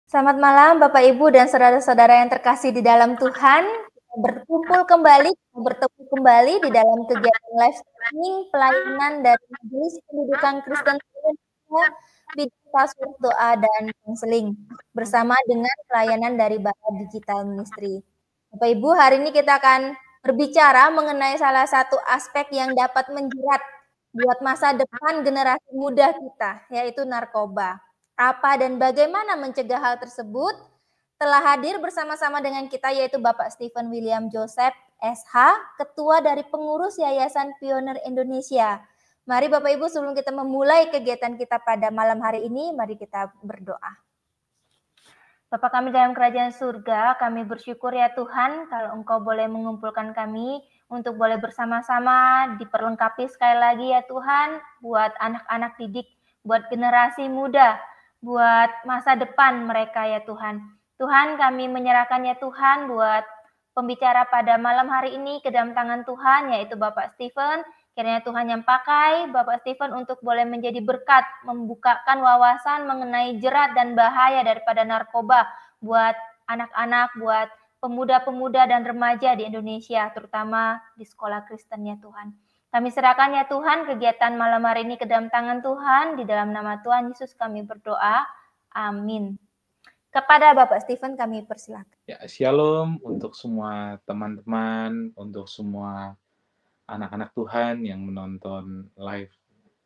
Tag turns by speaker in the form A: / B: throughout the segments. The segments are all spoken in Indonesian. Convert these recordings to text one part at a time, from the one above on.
A: Selamat malam Bapak Ibu dan saudara-saudara yang terkasih di dalam Tuhan. Kita bertemu kembali di dalam kegiatan live streaming pelayanan dari Majelis Pendidikan Kristen Indonesia bidang password doa dan konseling bersama dengan pelayanan dari Bapak Digital Ministry. Bapak Ibu, hari ini kita akan berbicara mengenai salah satu aspek yang dapat menjerat buat masa depan generasi muda kita, yaitu narkoba. Apa dan bagaimana mencegah hal tersebut? Telah hadir bersama-sama dengan kita yaitu Bapak Stephen William Joseph, SH, Ketua dari Pengurus Yayasan Pionir Indonesia. Mari Bapak Ibu, sebelum kita memulai kegiatan kita pada malam hari ini, mari kita berdoa. Bapa kami dalam kerajaan surga, kami bersyukur ya Tuhan kalau Engkau boleh mengumpulkan kami untuk boleh bersama-sama diperlengkapi sekali lagi ya Tuhan buat anak-anak didik, buat generasi muda, buat masa depan mereka ya Tuhan. Tuhan, kami menyerahkan ya Tuhan buat pembicara pada malam hari ini ke dalam tangan Tuhan, yaitu Bapak Stephen. Kiranya Tuhan yang pakai Bapak Stephen untuk boleh menjadi berkat, membukakan wawasan mengenai jerat dan bahaya daripada narkoba buat anak-anak, buat pemuda-pemuda dan remaja di Indonesia, terutama di sekolah Kristen ya Tuhan. Kami serahkan ya Tuhan kegiatan malam hari ini ke dalam tangan Tuhan, di dalam nama Tuhan Yesus kami berdoa, amin. Kepada Bapak Stephen kami persilakan.
B: Ya, shalom untuk semua teman-teman, untuk semua anak-anak Tuhan yang menonton live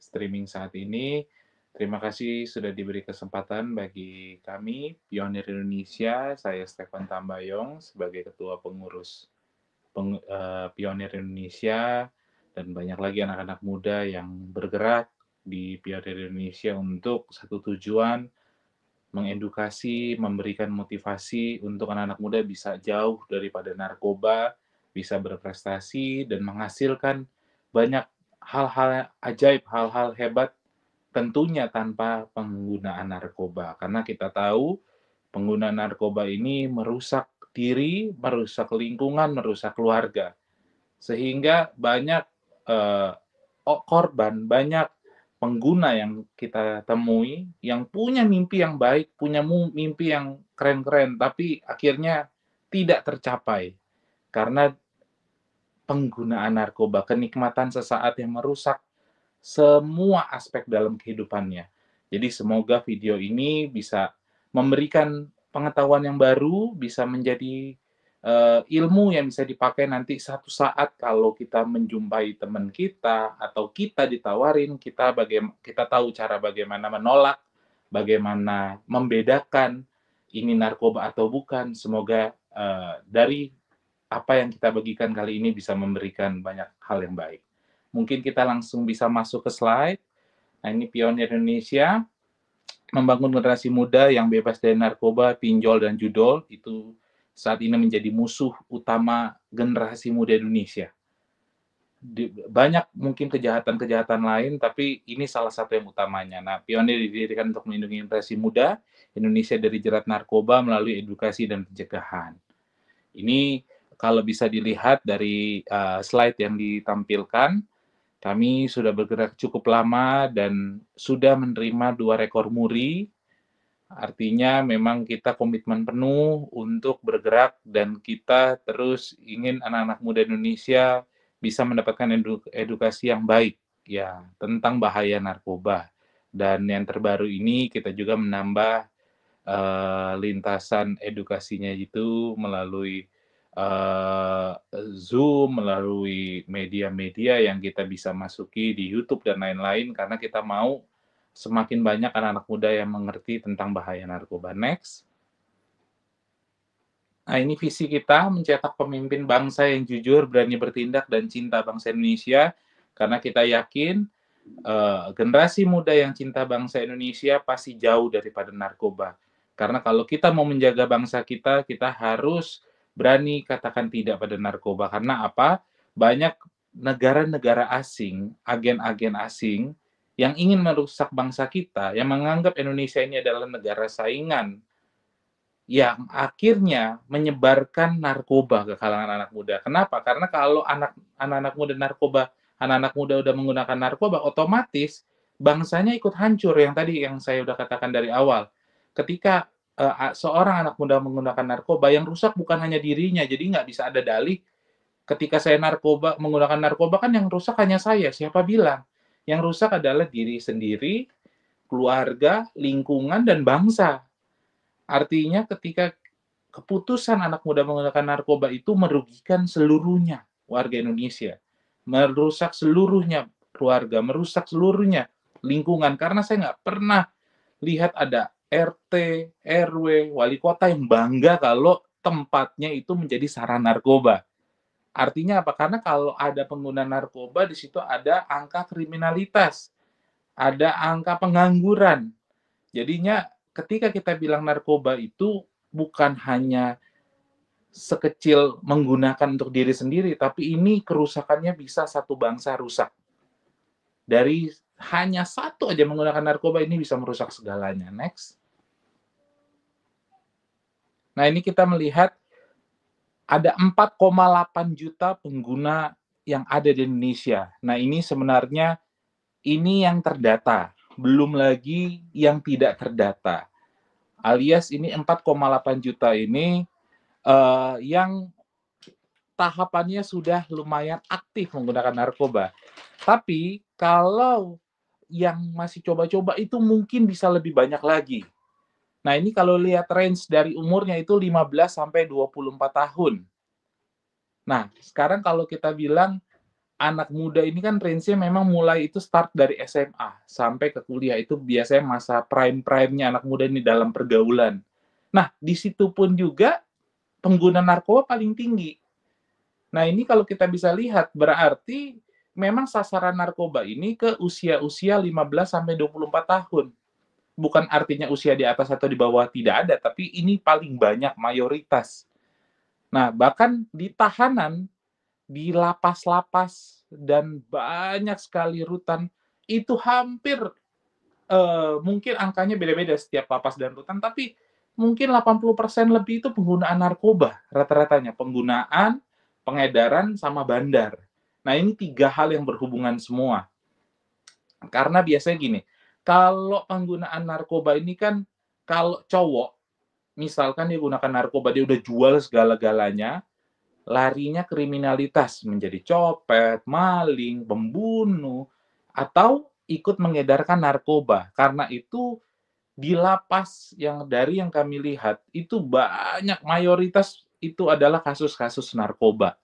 B: streaming saat ini. Terima kasih sudah diberi kesempatan bagi kami, Pionir Indonesia, saya Stefan Tambayong sebagai Ketua Pengurus Pionir Indonesia, dan banyak lagi anak-anak muda yang bergerak di Pionir Indonesia untuk satu tujuan, mengedukasi, memberikan motivasi untuk anak-anak muda bisa jauh daripada narkoba, bisa berprestasi, dan menghasilkan banyak hal-hal ajaib, hal-hal hebat, tentunya tanpa penggunaan narkoba. Karena kita tahu penggunaan narkoba ini merusak diri, merusak lingkungan, merusak keluarga. Sehingga banyak korban, banyak pengguna yang kita temui yang punya mimpi yang baik, punya mimpi yang keren-keren, tapi akhirnya tidak tercapai karena penggunaan narkoba, kenikmatan sesaat yang merusak semua aspek dalam kehidupannya. Jadi semoga video ini bisa memberikan pengetahuan yang baru, bisa menjadi ilmu yang bisa dipakai nanti satu saat kalau kita menjumpai teman kita atau kita ditawarin, kita tahu cara bagaimana menolak, bagaimana membedakan ini narkoba atau bukan. Semoga dari apa yang kita bagikan kali ini bisa memberikan banyak hal yang baik. Mungkin kita langsung bisa masuk ke slide. Nah, ini Pionir Indonesia membangun generasi muda yang bebas dari narkoba, pinjol, dan judol. Itu saat ini menjadi musuh utama generasi muda Indonesia. Banyak mungkin kejahatan-kejahatan lain, tapi ini salah satu yang utamanya. Nah, Pionir didirikan untuk melindungi generasi muda Indonesia dari jerat narkoba melalui edukasi dan pencegahan. Ini kalau bisa dilihat dari slide yang ditampilkan, kami sudah bergerak cukup lama dan sudah menerima 2 rekor muri. Artinya memang kita komitmen penuh untuk bergerak dan kita terus ingin anak-anak muda Indonesia bisa mendapatkan edukasi yang baik ya tentang bahaya narkoba. Dan yang terbaru ini kita juga menambah lintasan edukasinya itu melalui Zoom, melalui media-media yang kita bisa masuki di YouTube dan lain-lain, karena kita mau semakin banyak anak-anak muda yang mengerti tentang bahaya narkoba. Next. Nah, ini visi kita, mencetak pemimpin bangsa yang jujur, berani bertindak, dan cinta bangsa Indonesia, karena kita yakin generasi muda yang cinta bangsa Indonesia pasti jauh daripada narkoba. Karena kalau kita mau menjaga bangsa kita harus berani katakan tidak pada narkoba. Karena apa? Banyak negara-negara asing, agen-agen asing yang ingin merusak bangsa kita, yang menganggap Indonesia ini adalah negara saingan, yang akhirnya menyebarkan narkoba ke kalangan anak muda. Kenapa? Karena kalau anak-anak muda udah menggunakan narkoba, otomatis bangsanya ikut hancur. Yang tadi yang saya udah katakan dari awal. Ketika seorang anak muda menggunakan narkoba, yang rusak bukan hanya dirinya, jadi nggak bisa ada dalih ketika saya menggunakan narkoba kan yang rusak hanya saya, siapa bilang? Yang rusak adalah diri sendiri, keluarga, lingkungan, dan bangsa. Artinya ketika keputusan anak muda menggunakan narkoba itu merugikan seluruhnya warga Indonesia, merusak seluruhnya keluarga, merusak seluruhnya lingkungan. Karena saya nggak pernah lihat ada RT, RW, wali kota yang bangga kalau tempatnya itu menjadi sarana narkoba. Artinya apa? Karena kalau ada pengguna narkoba, di situ ada angka kriminalitas, ada angka pengangguran. Jadinya ketika kita bilang narkoba itu bukan hanya sekecil menggunakan untuk diri sendiri, tapi ini kerusakannya bisa satu bangsa rusak. Dari hanya satu aja menggunakan narkoba ini bisa merusak segalanya. Next. Nah, ini kita melihat ada 4,8 juta pengguna yang ada di Indonesia. Nah, ini sebenarnya ini yang terdata, belum lagi yang tidak terdata. Alias ini 4,8 juta ini yang tahapannya sudah lumayan aktif menggunakan narkoba. Tapi kalau yang masih coba-coba itu mungkin bisa lebih banyak lagi. Nah, ini kalau lihat range dari umurnya itu 15 sampai 24 tahun. Nah, sekarang kalau kita bilang anak muda ini kan range-nya memang mulai itu start dari SMA sampai ke kuliah, itu biasanya masa prime-prime-nya anak muda ini dalam pergaulan. Nah, di situ pun juga pengguna narkoba paling tinggi. Nah, ini kalau kita bisa lihat berarti memang sasaran narkoba ini ke usia-usia 15 sampai 24 tahun. Bukan artinya usia di atas atau di bawah tidak ada, tapi ini paling banyak mayoritas. Nah, bahkan di tahanan, di lapas-lapas, dan banyak sekali rutan, itu hampir, mungkin angkanya beda-beda setiap lapas dan rutan, tapi mungkin 80% lebih itu penggunaan narkoba rata-ratanya. Penggunaan, pengedaran, sama bandar. Nah, ini 3 hal yang berhubungan semua. Karena biasanya gini, kalau penggunaan narkoba ini kan, kalau cowok, misalkan dia gunakan narkoba, dia udah jual segala-galanya, larinya kriminalitas, menjadi copet, maling, pembunuh, atau ikut mengedarkan narkoba. Karena itu di lapas yang kami lihat, itu banyak mayoritas itu adalah kasus-kasus narkoba.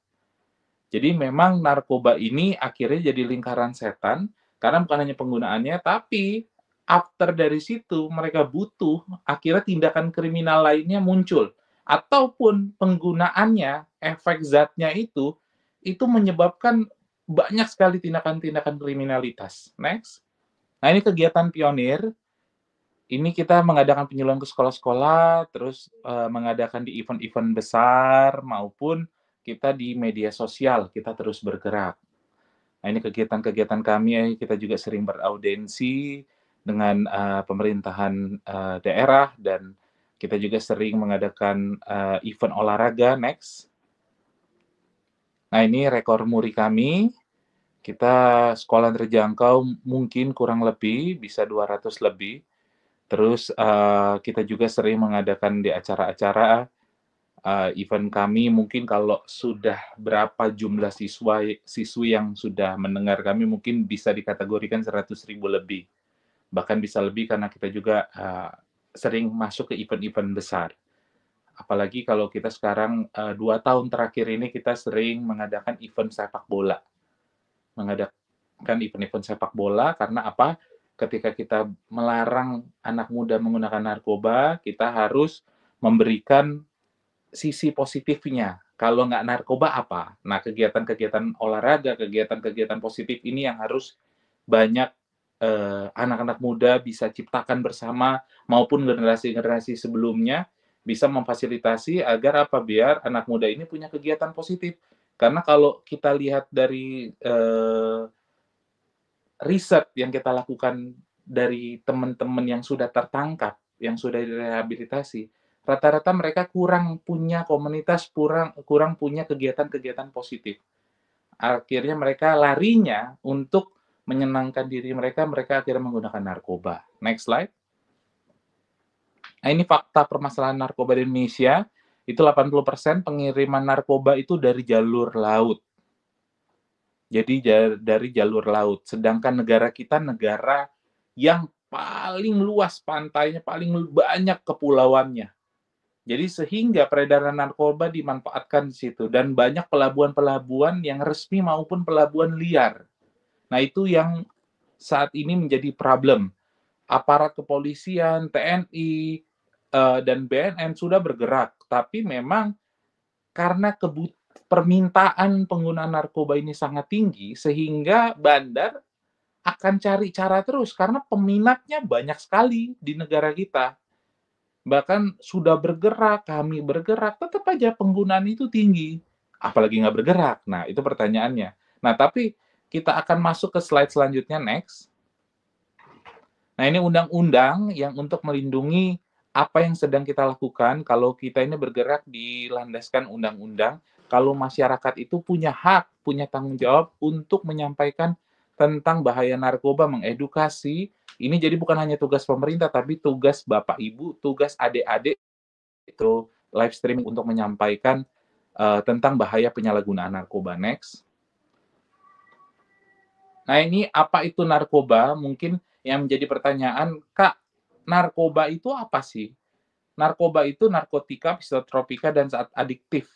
B: Jadi memang narkoba ini akhirnya jadi lingkaran setan, karena bukan hanya penggunaannya, tapi after dari situ mereka butuh, akhirnya tindakan kriminal lainnya muncul. Ataupun penggunaannya, efek zatnya itu menyebabkan banyak sekali tindakan-tindakan kriminalitas. Next. Nah, ini kegiatan pionir. Ini kita mengadakan penyuluhan ke sekolah-sekolah, terus mengadakan di event-event besar, maupun kita di media sosial, kita terus bergerak. Nah, ini kegiatan-kegiatan kami, kita juga sering beraudiensi dengan pemerintahan daerah, dan kita juga sering mengadakan event olahraga. Next. Nah, ini rekor muri kami. Kita sekolah terjangkau mungkin kurang lebih bisa 200 lebih. Terus kita juga sering mengadakan di acara-acara event kami, mungkin kalau sudah berapa jumlah siswi yang sudah mendengar kami, mungkin bisa dikategorikan 100.000 lebih. Bahkan bisa lebih karena kita juga sering masuk ke event-event besar. Apalagi kalau kita sekarang 2 tahun terakhir ini kita sering mengadakan event sepak bola. Mengadakan event-event sepak bola karena apa? Ketika kita melarang anak muda menggunakan narkoba, kita harus memberikan sisi positifnya. Kalau nggak narkoba apa? Nah, kegiatan-kegiatan olahraga, kegiatan-kegiatan positif ini yang harus banyak anak-anak muda bisa ciptakan bersama, maupun generasi-generasi sebelumnya bisa memfasilitasi agar apa? Biar anak muda ini punya kegiatan positif. Karena kalau kita lihat dari riset yang kita lakukan dari teman-teman yang sudah tertangkap, yang sudah direhabilitasi, rata-rata mereka kurang punya komunitas, kurang punya kegiatan-kegiatan positif. Akhirnya mereka larinya untuk menyenangkan diri mereka, mereka akhirnya menggunakan narkoba. Next slide. Nah, ini fakta permasalahan narkoba di Indonesia, itu 80% pengiriman narkoba itu dari jalur laut. Jadi dari jalur laut. Sedangkan negara kita negara yang paling luas pantainya, paling banyak kepulauannya. Jadi sehingga peredaran narkoba dimanfaatkan di situ dan banyak pelabuhan-pelabuhan yang resmi maupun pelabuhan liar. Nah, itu yang saat ini menjadi problem. Aparat kepolisian, TNI, dan BNN sudah bergerak, tapi memang karena permintaan penggunaan narkoba ini sangat tinggi, sehingga bandar akan cari cara terus karena peminatnya banyak sekali di negara kita. Bahkan sudah bergerak, kami bergerak, tetap aja penggunaan itu tinggi. Apalagi nggak bergerak. Nah, itu pertanyaannya. Nah, tapi kita akan masuk ke slide selanjutnya, next. Nah, ini undang-undang yang untuk melindungi apa yang sedang kita lakukan kalau kita ini bergerak dilandaskan undang-undang, kalau masyarakat itu punya hak, punya tanggung jawab untuk menyampaikan tentang bahaya narkoba, mengedukasi. Ini jadi bukan hanya tugas pemerintah, tapi tugas Bapak Ibu, tugas adik-adik itu live streaming untuk menyampaikan tentang bahaya penyalahgunaan narkoba. Next. Nah, ini apa itu narkoba? Mungkin yang menjadi pertanyaan, Kak, narkoba itu apa sih? Narkoba itu narkotika, psikotropika, dan saat adiktif.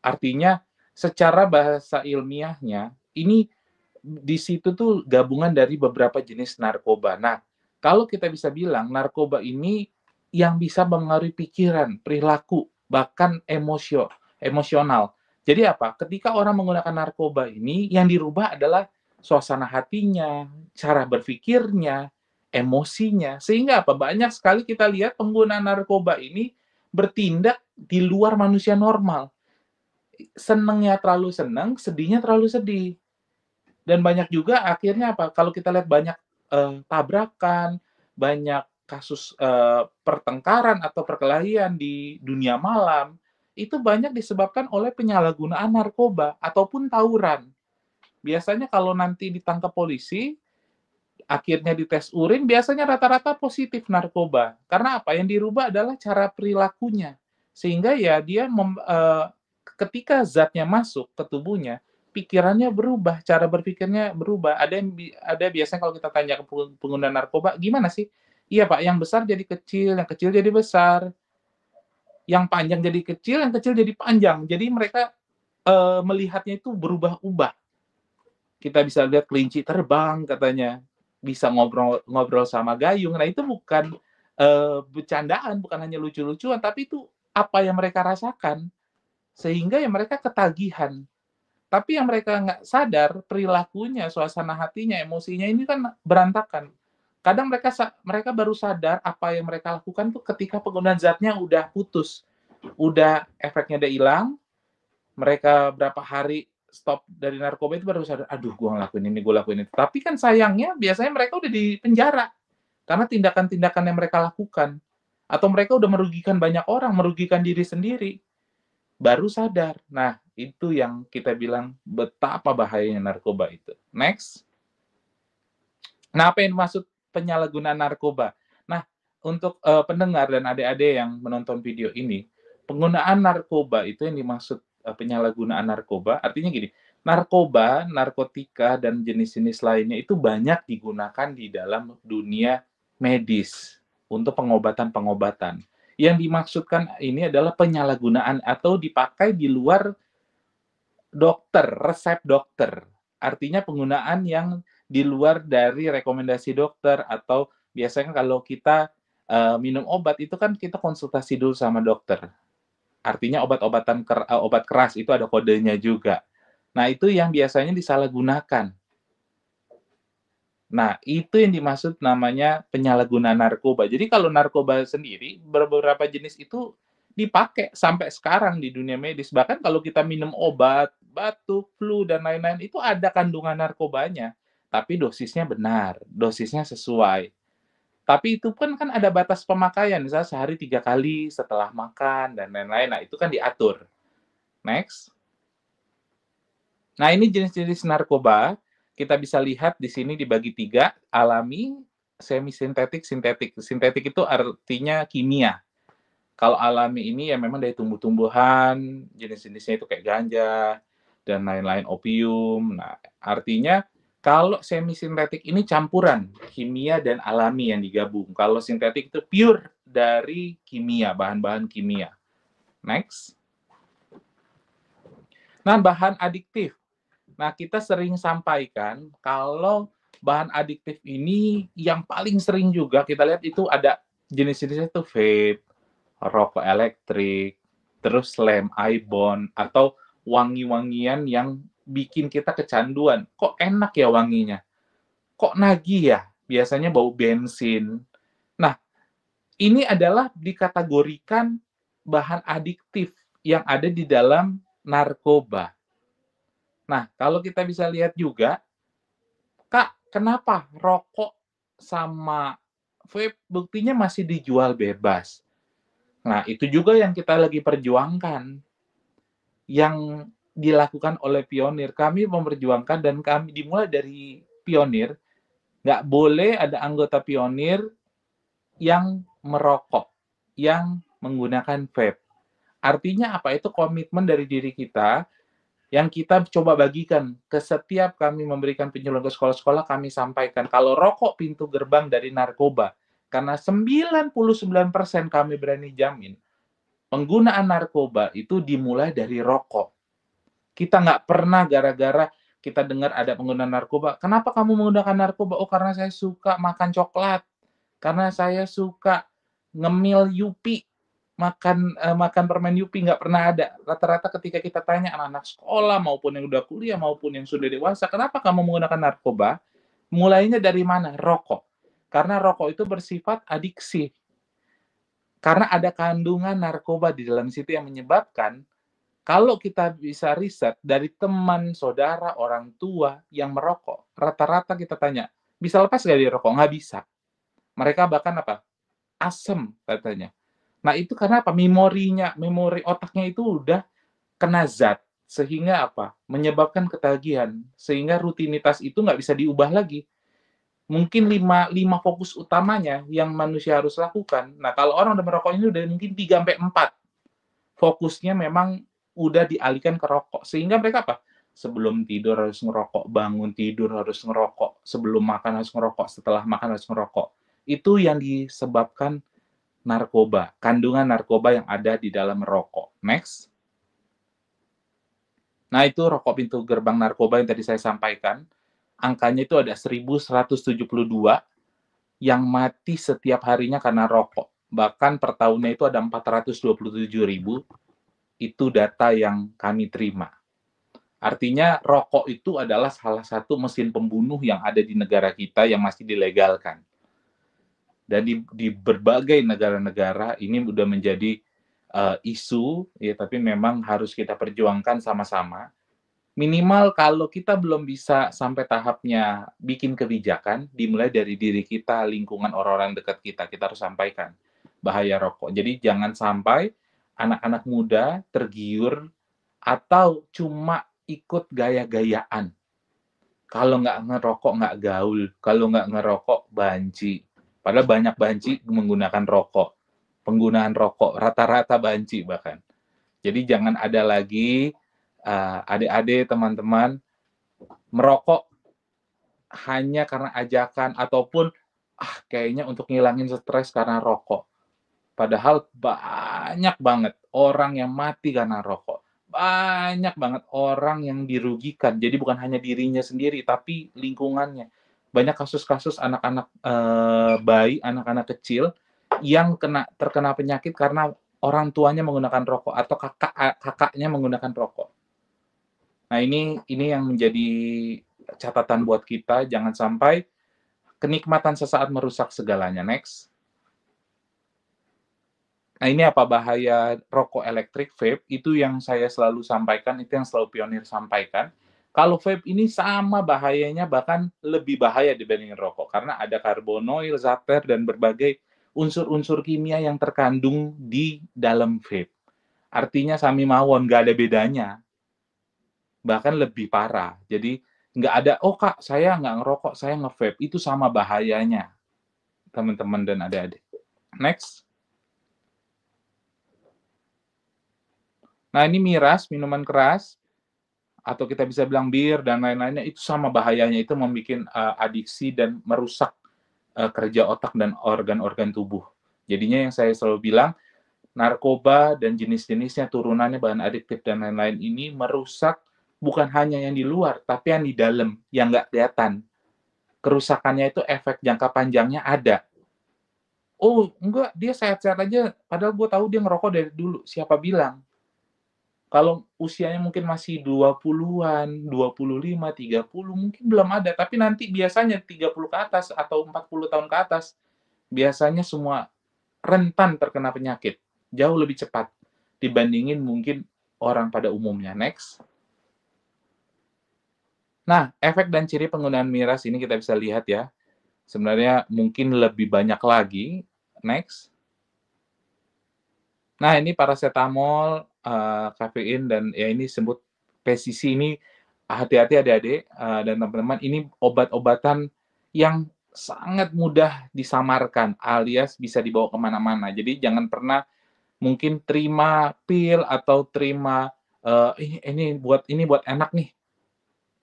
B: Artinya, secara bahasa ilmiahnya, ini di situ tuh gabungan dari beberapa jenis narkoba. Nah, kalau kita bisa bilang, narkoba ini yang bisa mengaruhi pikiran, perilaku, bahkan emosional. Jadi apa? Ketika orang menggunakan narkoba ini, yang dirubah adalah suasana hatinya, cara berpikirnya, emosinya. Sehingga apa? Banyak sekali kita lihat pengguna narkoba ini bertindak di luar manusia normal. Senengnya terlalu senang, sedihnya terlalu sedih. Dan banyak juga akhirnya apa? Kalau kita lihat banyak tabrakan, banyak kasus pertengkaran atau perkelahian di dunia malam, itu banyak disebabkan oleh penyalahgunaan narkoba ataupun tawuran. Biasanya kalau nanti ditangkap polisi, akhirnya dites urin, biasanya rata-rata positif narkoba. Karena apa? Yang dirubah adalah cara perilakunya. Sehingga ya dia ketika zatnya masuk ke tubuhnya, pikirannya berubah, cara berpikirnya berubah. Ada biasanya kalau kita tanya ke pengguna narkoba, gimana sih? Iya Pak, yang besar jadi kecil, yang kecil jadi besar, yang panjang jadi kecil, yang kecil jadi panjang. Jadi mereka melihatnya itu berubah-ubah. Kita bisa lihat kelinci terbang katanya, bisa ngobrol sama gayung. Nah, itu bukan bercandaan, bukan hanya lucu-lucuan, tapi itu apa yang mereka rasakan. Sehingga ya mereka ketagihan. Tapi yang mereka nggak sadar, perilakunya, suasana hatinya, emosinya ini kan berantakan. Kadang mereka baru sadar apa yang mereka lakukan tuh ketika penggunaan zatnya udah putus, udah efeknya udah hilang, mereka berapa hari stop dari narkoba itu baru sadar, aduh gue ngelakuin ini, gue lakuin itu. Tapi kan sayangnya biasanya mereka udah di penjara karena tindakan-tindakan yang mereka lakukan. Atau mereka udah merugikan banyak orang, merugikan diri sendiri. Baru sadar. Nah, itu yang kita bilang betapa bahayanya narkoba itu. Next. Nah, apa yang dimaksud penyalahgunaan narkoba? Nah, untuk pendengar dan adik-adik yang menonton video ini, penggunaan narkoba itu yang dimaksud penyalahgunaan narkoba, artinya gini, narkoba, narkotika, dan jenis-jenis lainnya itu banyak digunakan di dalam dunia medis untuk pengobatan-pengobatan. Yang dimaksudkan ini adalah penyalahgunaan atau dipakai di luar dokter, resep dokter. Artinya penggunaan yang di luar dari rekomendasi dokter atau biasanya kalau kita minum obat itu kan kita konsultasi dulu sama dokter. Artinya obat keras itu ada kodenya juga. Nah, itu yang biasanya disalahgunakan. Nah, itu yang dimaksud namanya penyalahgunaan narkoba. Jadi kalau narkoba sendiri, beberapa jenis itu dipakai sampai sekarang di dunia medis. Bahkan kalau kita minum obat, batuk, flu, dan lain-lain, itu ada kandungan narkobanya. Tapi dosisnya benar, dosisnya sesuai. Tapi itu pun kan ada batas pemakaian, misalnya sehari 3 kali setelah makan, dan lain-lain. Nah, itu kan diatur. Next. Nah, ini jenis-jenis narkoba. Kita bisa lihat di sini dibagi 3, alami, semi sintetik, sintetik. Sintetik itu artinya kimia. Kalau alami ini ya memang dari tumbuh-tumbuhan, jenis-jenisnya itu kayak ganja dan lain-lain, opium. Nah, artinya kalau semi sintetik ini campuran kimia dan alami yang digabung. Kalau sintetik itu pure dari kimia, bahan-bahan kimia. Next. Nah, bahan adiktif. Nah, kita sering sampaikan kalau bahan adiktif ini yang paling sering juga kita lihat itu ada jenis-jenisnya itu vape, rokok elektrik, terus lem ibon, atau wangi-wangian yang bikin kita kecanduan. Kok enak ya wanginya? Kok nagih ya? Biasanya bau bensin. Nah, ini adalah dikategorikan bahan adiktif yang ada di dalam narkoba. Nah, kalau kita bisa lihat juga, Kak, kenapa rokok sama vape buktinya masih dijual bebas? Nah, itu juga yang kita lagi perjuangkan, yang dilakukan oleh pionir. Kami memperjuangkan dan kami dimulai dari pionir, nggak boleh ada anggota pionir yang merokok, yang menggunakan vape. Artinya apa? Itu komitmen dari diri kita yang kita coba bagikan ke setiap kami memberikan penyuluhan ke sekolah-sekolah, kami sampaikan kalau rokok pintu gerbang dari narkoba. Karena 99% kami berani jamin, penggunaan narkoba itu dimulai dari rokok. Kita nggak pernah gara-gara kita dengar ada pengguna narkoba, kenapa kamu menggunakan narkoba? Oh, karena saya suka makan coklat, karena saya suka ngemil Yupi, makan permen Yupi, nggak pernah ada. Rata-rata ketika kita tanya anak-anak sekolah maupun yang udah kuliah maupun yang sudah dewasa, kenapa kamu menggunakan narkoba? Mulainya dari mana? Rokok. Karena rokok itu bersifat adiksi. Karena ada kandungan narkoba di dalam situ yang menyebabkan kalau kita bisa riset dari teman, saudara, orang tua yang merokok, rata-rata kita tanya, bisa lepas nggak dari rokok? Nggak bisa. Mereka bahkan apa? Asem katanya. Nah, itu karena apa? Memori otaknya itu udah kena zat. Sehingga apa? Menyebabkan ketagihan. Sehingga rutinitas itu nggak bisa diubah lagi. Mungkin lima fokus utamanya yang manusia harus lakukan. Nah, kalau orang udah merokok ini udah mungkin 3-4 fokusnya memang udah dialihkan ke rokok. Sehingga mereka apa? Sebelum tidur harus ngerokok, bangun tidur harus ngerokok, sebelum makan harus ngerokok, setelah makan harus ngerokok. Itu yang disebabkan narkoba, kandungan narkoba yang ada di dalam rokok. Next. Nah, itu rokok pintu gerbang narkoba yang tadi saya sampaikan. Angkanya itu ada 1.172 yang mati setiap harinya karena rokok. Bahkan per tahunnya itu ada 427.000. Itu data yang kami terima. Artinya rokok itu adalah salah satu mesin pembunuh yang ada di negara kita yang masih dilegalkan. Dan di berbagai negara-negara ini sudah menjadi isu, ya, tapi memang harus kita perjuangkan sama-sama. Minimal kalau kita belum bisa sampai tahapnya bikin kebijakan, dimulai dari diri kita, lingkungan orang-orang dekat kita. Kita harus sampaikan bahaya rokok. Jadi jangan sampai anak-anak muda tergiur atau cuma ikut gaya-gayaan. Kalau nggak ngerokok nggak gaul, kalau nggak ngerokok banci. Padahal banyak banci menggunakan rokok. Penggunaan rokok rata-rata banci bahkan. Jadi jangan ada lagi adik-adik, teman-teman merokok hanya karena ajakan ataupun kayaknya untuk ngilangin stres karena rokok. Padahal banyak banget orang yang mati karena rokok. Banyak banget orang yang dirugikan. Jadi bukan hanya dirinya sendiri, tapi lingkungannya. Banyak kasus-kasus anak-anak bayi, anak-anak kecil yang terkena penyakit karena orang tuanya menggunakan rokok atau kakaknya menggunakan rokok. Nah, ini yang menjadi catatan buat kita, jangan sampai kenikmatan sesaat merusak segalanya. Next. Nah, ini apa bahaya rokok elektrik vape, itu yang saya selalu sampaikan, itu yang selalu pionir sampaikan. Kalau vape ini sama bahayanya, bahkan lebih bahaya dibandingin rokok, karena ada karbonoil, zater, dan berbagai unsur-unsur kimia yang terkandung di dalam vape. Artinya sami mawon, nggak ada bedanya. Bahkan lebih parah. Jadi nggak ada, oh Kak, saya nggak ngerokok, saya nge-vape. Itu sama bahayanya, teman-teman dan adik-adik. Next. Nah, ini miras, minuman keras, atau kita bisa bilang bir dan lain-lainnya, itu sama bahayanya, itu membuat adiksi dan merusak kerja otak dan organ-organ tubuh. Jadinya yang saya selalu bilang, narkoba dan jenis-jenisnya, turunannya, bahan adiktif dan lain-lain ini merusak bukan hanya yang di luar, tapi yang di dalam, yang nggak kelihatan. Kerusakannya itu efek jangka panjangnya ada. Oh, enggak, dia sehat-sehat aja, padahal gue tahu dia ngerokok dari dulu. Siapa bilang? Kalau usianya mungkin masih 20-an, 25, 30, mungkin belum ada, tapi nanti biasanya 30 ke atas atau 40 tahun ke atas, biasanya semua rentan terkena penyakit, jauh lebih cepat dibandingin mungkin orang pada umumnya. Next. Nah, efek dan ciri penggunaan miras ini kita bisa lihat ya. Sebenarnya mungkin lebih banyak lagi. Next. Nah, ini paracetamol, kafein, dan ya ini sebut PCC ini, hati-hati adik-adik dan teman-teman, ini obat-obatan yang sangat mudah disamarkan alias bisa dibawa kemana-mana. Jadi jangan pernah mungkin terima pil atau terima, ini buat enak nih,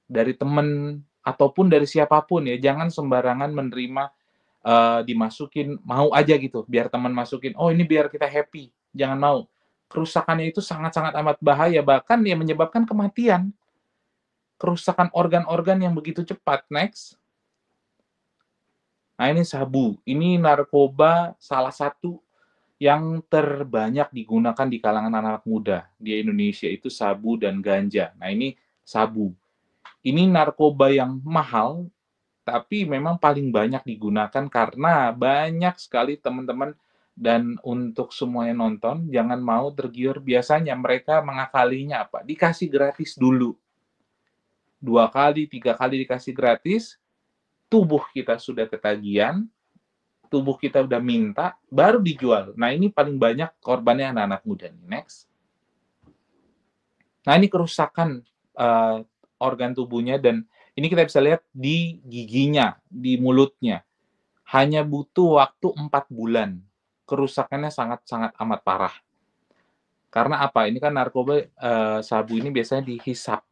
B: dari temen ataupun dari siapapun ya, jangan sembarangan menerima, dimasukin mau aja gitu, biar teman masukin, "Oh ini biar kita happy." Jangan mau. Kerusakannya itu sangat-sangat amat bahaya, bahkan ya menyebabkan kematian. Kerusakan organ-organ yang begitu cepat. Next. Nah ini sabu, ini narkoba salah satu yang terbanyak digunakan di kalangan anak-anak muda di Indonesia itu sabu dan ganja. Nah ini sabu. Ini narkoba yang mahal, tapi memang paling banyak digunakan karena banyak sekali teman-teman, dan untuk semua yang nonton, jangan mau tergiur. Biasanya mereka mengakalinya apa? Dikasih gratis dulu. 2 kali, 3 kali dikasih gratis, tubuh kita sudah ketagihan, tubuh kita udah minta, baru dijual. Nah ini paling banyak korbannya anak-anak muda nih. Next. Nah ini kerusakan organ tubuhnya, dan ini kita bisa lihat di giginya, di mulutnya. Hanya butuh waktu 4 bulan. Kerusakannya sangat-sangat amat parah. Karena apa? Ini kan narkoba, sabu ini biasanya dihisap.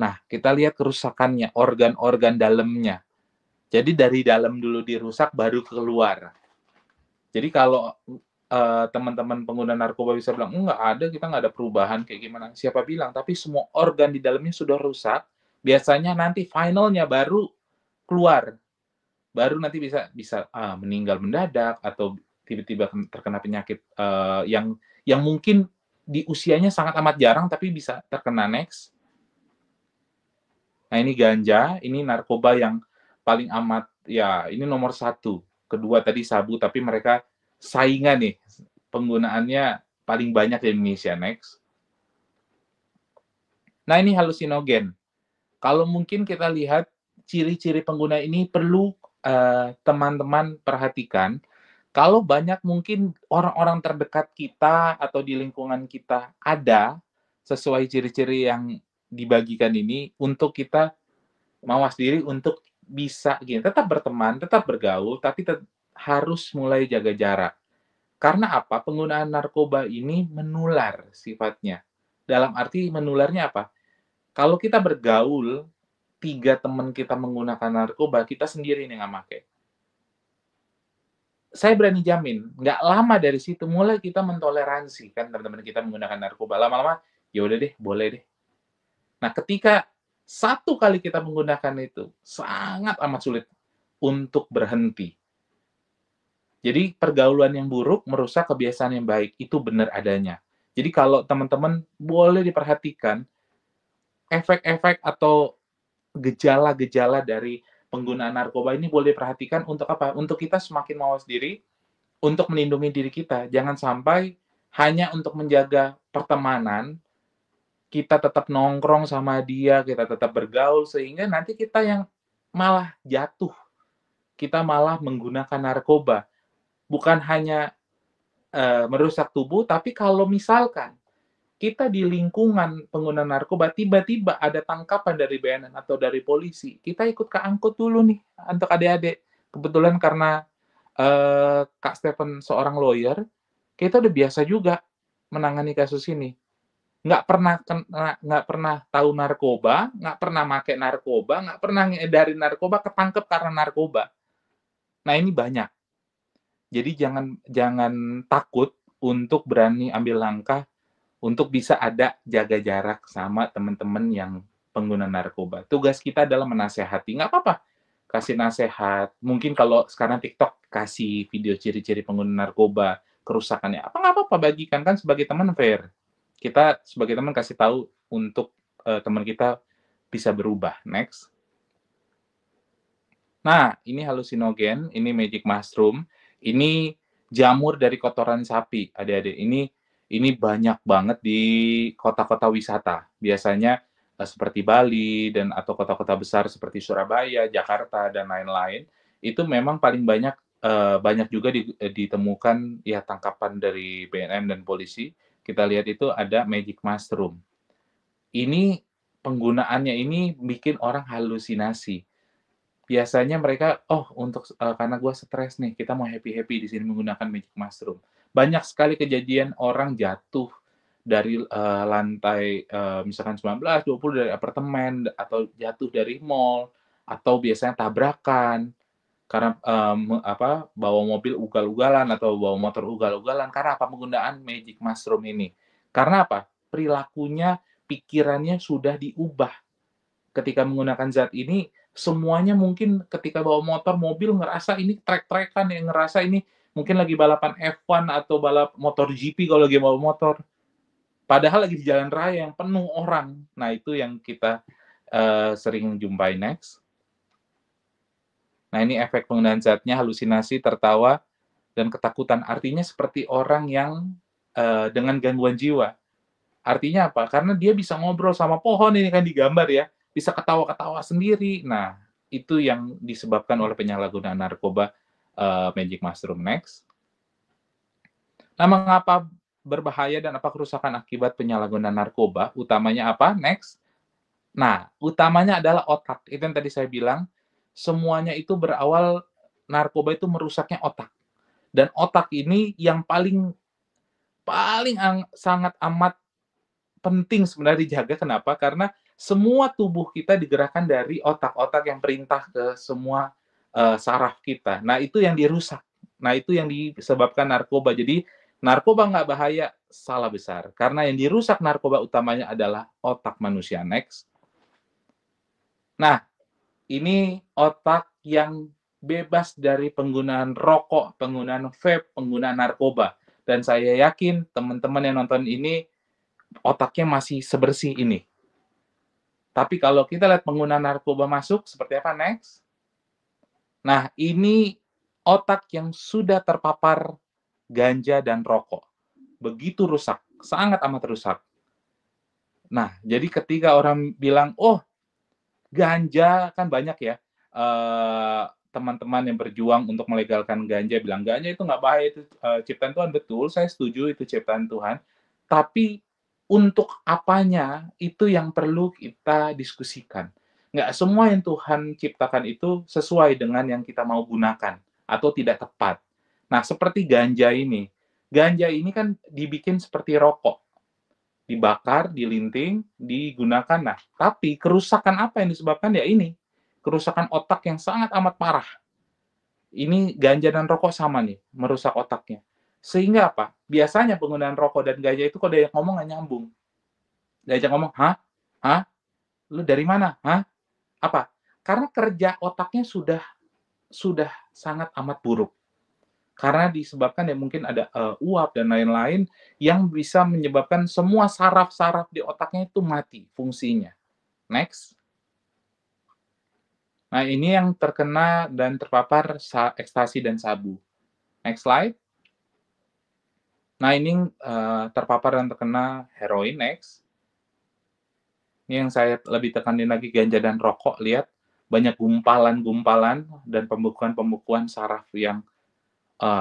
B: Nah, kita lihat kerusakannya, organ-organ dalamnya. Jadi dari dalam dulu dirusak, baru keluar. Jadi kalau teman-teman pengguna narkoba bisa bilang, nggak ada, kita nggak ada perubahan kayak gimana. Siapa bilang? Tapi semua organ di dalamnya sudah rusak, biasanya nanti finalnya baru keluar. Baru nanti bisa meninggal mendadak atau tiba-tiba terkena penyakit yang mungkin di usianya sangat amat jarang tapi bisa terkena. Next. Nah ini ganja, ini narkoba yang paling amat, ya ini nomor 1. Kedua tadi sabu, tapi mereka saingan nih, penggunaannya paling banyak di Indonesia. Next. Nah ini halusinogen. Kalau mungkin kita lihat ciri-ciri pengguna ini perlu teman-teman perhatikan. Kalau banyak mungkin orang-orang terdekat kita atau di lingkungan kita ada sesuai ciri-ciri yang dibagikan ini, untuk kita mawas diri untuk bisa gini, tetap berteman, tetap bergaul, tapi harus mulai jaga jarak. Karena apa? Penggunaan narkoba ini menular sifatnya. Dalam arti menularnya apa? Kalau kita bergaul, 3 teman kita menggunakan narkoba, kita sendiri nih nggak make. Saya berani jamin, nggak lama dari situ mulai kita mentoleransi kan teman-teman kita menggunakan narkoba. Lama-lama, ya udah deh, boleh deh. Nah, ketika 1 kali kita menggunakan itu, sangat amat sulit untuk berhenti. Jadi pergaulan yang buruk merusak kebiasaan yang baik, itu benar adanya. Jadi kalau teman-teman boleh diperhatikan, efek-efek atau gejala-gejala dari penggunaan narkoba ini boleh diperhatikan untuk apa? Untuk kita semakin mawas diri, untuk melindungi diri kita. Jangan sampai hanya untuk menjaga pertemanan, kita tetap nongkrong sama dia, kita tetap bergaul, sehingga nanti kita yang malah jatuh. Kita malah menggunakan narkoba. Bukan hanya merusak tubuh, tapi kalau misalkan kita di lingkungan pengguna narkoba, tiba-tiba ada tangkapan dari BNN atau dari polisi, kita ikut keangkut dulu nih untuk adik-adik. Kebetulan karena Kak Stephen seorang lawyer, kita udah biasa juga. menangani kasus ini. Nggak pernah tahu narkoba, nggak pernah make narkoba, nggak pernah ngedarin narkoba, ketangkep karena narkoba. Nah, ini banyak. Jadi jangan jangan takut untuk berani ambil langkah untuk bisa ada jaga jarak sama teman-teman yang pengguna narkoba. Tugas kita adalah menasehati, nggak apa-apa kasih nasehat. Mungkin kalau sekarang TikTok kasih video ciri-ciri pengguna narkoba, kerusakannya, apa nggak apa-apa bagikan, kan sebagai teman fair. Kita sebagai teman kasih tahu untuk teman kita bisa berubah. Next. Nah, ini halusinogen, ini magic mushroom, ini jamur dari kotoran sapi, adik-adik. Ini banyak banget di kota-kota wisata. Biasanya seperti Bali dan atau kota-kota besar seperti Surabaya, Jakarta dan lain-lain, itu memang paling banyak banyak juga ditemukan ya tangkapan dari BNN dan polisi. Kita lihat itu ada magic mushroom. Ini penggunaannya ini bikin orang halusinasi. Biasanya mereka, "Oh, untuk karena gue stres nih, kita mau happy-happy di sini menggunakan magic mushroom." Banyak sekali kejadian orang jatuh dari, lantai, misalkan 19, 20 dari apartemen, atau jatuh dari mall, atau biasanya tabrakan karena, bawa mobil ugal-ugalan atau bawa motor ugal-ugalan. Karena apa? Penggunaan magic mushroom ini. Karena apa? Perilakunya, pikirannya sudah diubah. Ketika menggunakan zat ini, semuanya mungkin ketika bawa motor, mobil ngerasa ini trek-trekan ya, ngerasa ini mungkin lagi balapan F1 atau balap motor GP kalau lagi bawa motor. Padahal lagi di jalan raya yang penuh orang. Nah, itu yang kita sering jumpai. Next. Nah, ini efek penggunaan zatnya, halusinasi, tertawa, dan ketakutan. Artinya seperti orang yang dengan gangguan jiwa. Artinya apa? Karena dia bisa ngobrol sama pohon, ini kan digambar ya, bisa ketawa-ketawa sendiri. Nah, itu yang disebabkan oleh penyalahgunaan narkoba magic mushroom. Next. Nah, mengapa berbahaya dan apa kerusakan akibat penyalahgunaan narkoba? Utamanya apa? Next. Nah, utamanya adalah otak. Itu yang tadi saya bilang, semuanya itu berawal narkoba itu merusaknya otak. Dan otak ini yang paling paling sangat amat penting sebenarnya dijaga. Kenapa? Karena semua tubuh kita digerakkan dari otak-otak yang perintah ke semua saraf kita. Nah, itu yang dirusak. Nah, itu yang disebabkan narkoba. Jadi, narkoba nggak bahaya, salah besar. Karena yang dirusak narkoba utamanya adalah otak manusia. Next. Nah, ini otak yang bebas dari penggunaan rokok, penggunaan vape, penggunaan narkoba. Dan saya yakin teman-teman yang nonton ini otaknya masih sebersih ini. Tapi kalau kita lihat pengguna narkoba masuk, seperti apa? Next. Nah, ini otak yang sudah terpapar ganja dan rokok. Begitu rusak, sangat amat rusak. Nah, jadi ketika orang bilang, oh, ganja, kan banyak ya, teman-teman yang berjuang untuk melegalkan ganja, bilang ganja itu nggak bahaya, itu ciptaan Tuhan. Betul, saya setuju itu ciptaan Tuhan. Tapi untuk apanya, itu yang perlu kita diskusikan. Nggak semua yang Tuhan ciptakan itu sesuai dengan yang kita mau gunakan, atau tidak tepat. Nah, seperti ganja ini kan dibikin seperti rokok, dibakar, dilinting, digunakan. Nah, tapi kerusakan apa yang disebabkan? Ya ini, kerusakan otak yang sangat amat parah. Ini ganja dan rokok sama nih, merusak otaknya. Sehingga apa? Biasanya penggunaan rokok dan ganja itu kalau diajak ngomong nggak nyambung. Diajak ngomong, "Hah? Hah? Lu dari mana? Hah? Apa?" Karena kerja otaknya sudah sangat amat buruk. Karena disebabkan ya mungkin ada uap dan lain-lain yang bisa menyebabkan semua saraf-saraf di otaknya itu mati fungsinya. Next. Nah, ini yang terkena dan terpapar ekstasi dan sabu. Next slide. Nah, ini terpapar dan terkena heroin. Next. Ini yang saya lebih tekanin lagi, ganja dan rokok. Lihat, banyak gumpalan-gumpalan dan pembekuan-pembekuan saraf yang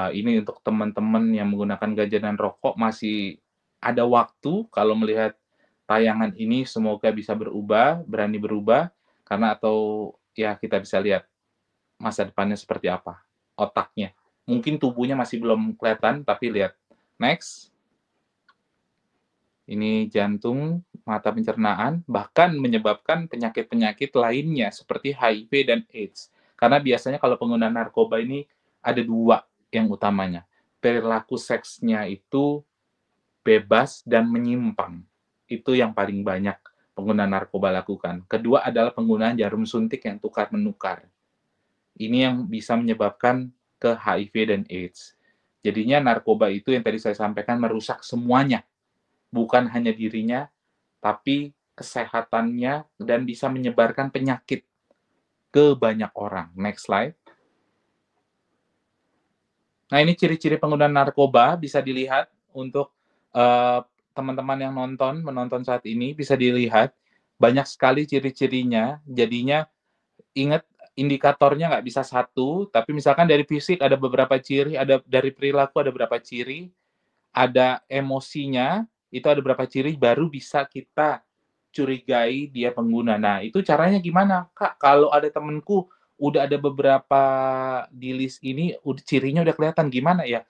B: ini untuk teman-teman yang menggunakan ganja dan rokok masih ada waktu. Kalau melihat tayangan ini semoga bisa berubah, berani berubah, karena atau ya kita bisa lihat masa depannya seperti apa, otaknya. Mungkin tubuhnya masih belum kelihatan, tapi lihat. Next. Ini jantung, mata pencernaan, bahkan menyebabkan penyakit-penyakit lainnya seperti HIV dan AIDS. Karena biasanya kalau pengguna narkoba ini ada 2 yang utamanya. Perilaku seksnya itu bebas dan menyimpang. Itu yang paling banyak pengguna narkoba lakukan. Kedua adalah penggunaan jarum suntik yang tukar-menukar. Ini yang bisa menyebabkan ke HIV dan AIDS. Jadinya narkoba itu yang tadi saya sampaikan merusak semuanya, bukan hanya dirinya, tapi kesehatannya dan bisa menyebarkan penyakit ke banyak orang. Next slide. Nah, ini ciri-ciri penggunaan narkoba bisa dilihat untuk eh, teman-teman yang menonton saat ini bisa dilihat banyak sekali ciri-cirinya. Jadinya ingat indikatornya nggak bisa satu, tapi misalkan dari fisik ada beberapa ciri, ada dari perilaku ada beberapa ciri, ada emosinya, itu ada beberapa ciri baru bisa kita curigai dia pengguna. Nah, itu caranya gimana? Kak, kalau ada temenku udah ada beberapa di list ini, cirinya udah kelihatan gimana ya?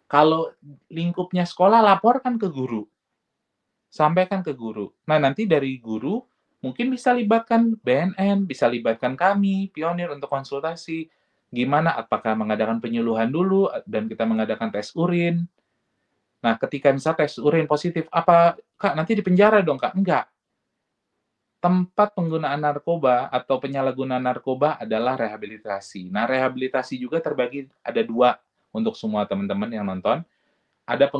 B: Kalau lingkupnya sekolah, laporkan ke guru. Sampaikan ke guru. Nah, nanti dari guru mungkin bisa libatkan BNN, bisa libatkan kami, Pionir untuk konsultasi. Gimana? Apakah mengadakan penyuluhan dulu dan kita mengadakan tes urin. Nah, ketika misal tes urin positif, apa Kak nanti di penjara dong Kak? Enggak. Tempat penggunaan narkoba atau penyalahgunaan narkoba adalah rehabilitasi. Nah, rehabilitasi juga terbagi ada 2 untuk semua teman-teman yang nonton. Ada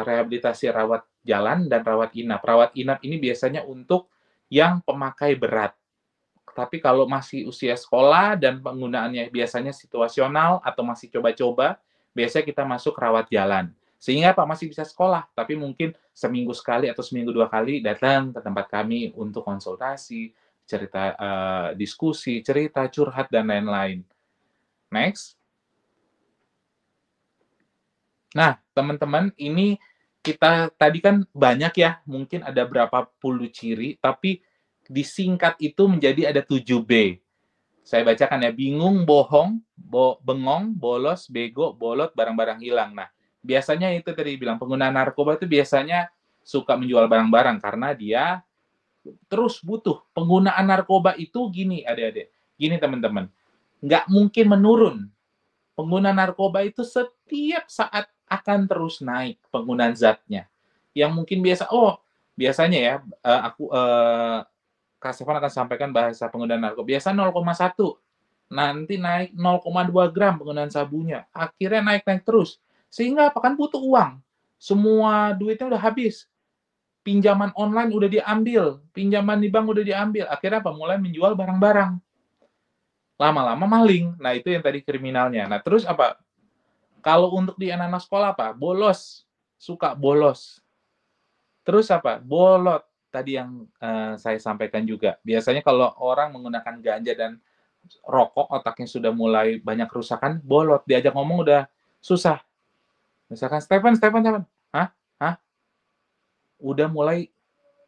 B: rehabilitasi rawat jalan dan rawat inap. Rawat inap ini biasanya untuk yang pemakai berat. Tapi kalau masih usia sekolah dan penggunaannya biasanya situasional atau masih coba-coba, biasanya kita masuk rawat jalan. Sehingga Pak masih bisa sekolah, tapi mungkin seminggu sekali atau seminggu 2 kali datang ke tempat kami untuk konsultasi, cerita diskusi, cerita, curhat, dan lain-lain. Next. Nah, teman-teman, ini kita tadi kan banyak ya, mungkin ada berapa puluh ciri, tapi disingkat itu menjadi ada 7B. Saya bacakan ya, bingung, bohong, bengong, bolos, bego, bolot, barang-barang hilang. Nah, biasanya itu tadi bilang, pengguna narkoba itu biasanya suka menjual barang-barang karena dia terus butuh. Penggunaan narkoba itu gini, adik-adik, gini teman-teman, nggak mungkin menurun. Pengguna narkoba itu setiap saat akan terus naik penggunaan zatnya. Yang mungkin biasanya ya, Kak Stefan akan sampaikan bahasa penggunaan narkoba. Biasa 0,1, nanti naik 0,2 gram penggunaan sabunya. Akhirnya naik-naik terus. Sehingga apa? Kan butuh uang. Semua duitnya udah habis. Pinjaman online udah diambil. Pinjaman di bank udah diambil. Akhirnya apa? Mulai menjual barang-barang. Lama-lama maling. Nah, itu yang tadi kriminalnya. Nah, terus apa? Kalau untuk di anak-anak sekolah apa? Bolos. Suka bolos. Terus apa? Bolot. Tadi yang saya sampaikan juga. Biasanya kalau orang menggunakan ganja dan rokok, otaknya sudah mulai banyak kerusakan, bolot. Diajak ngomong udah susah. Misalkan, Stephen, Stephen, Stephen. Hah? Hah? Udah mulai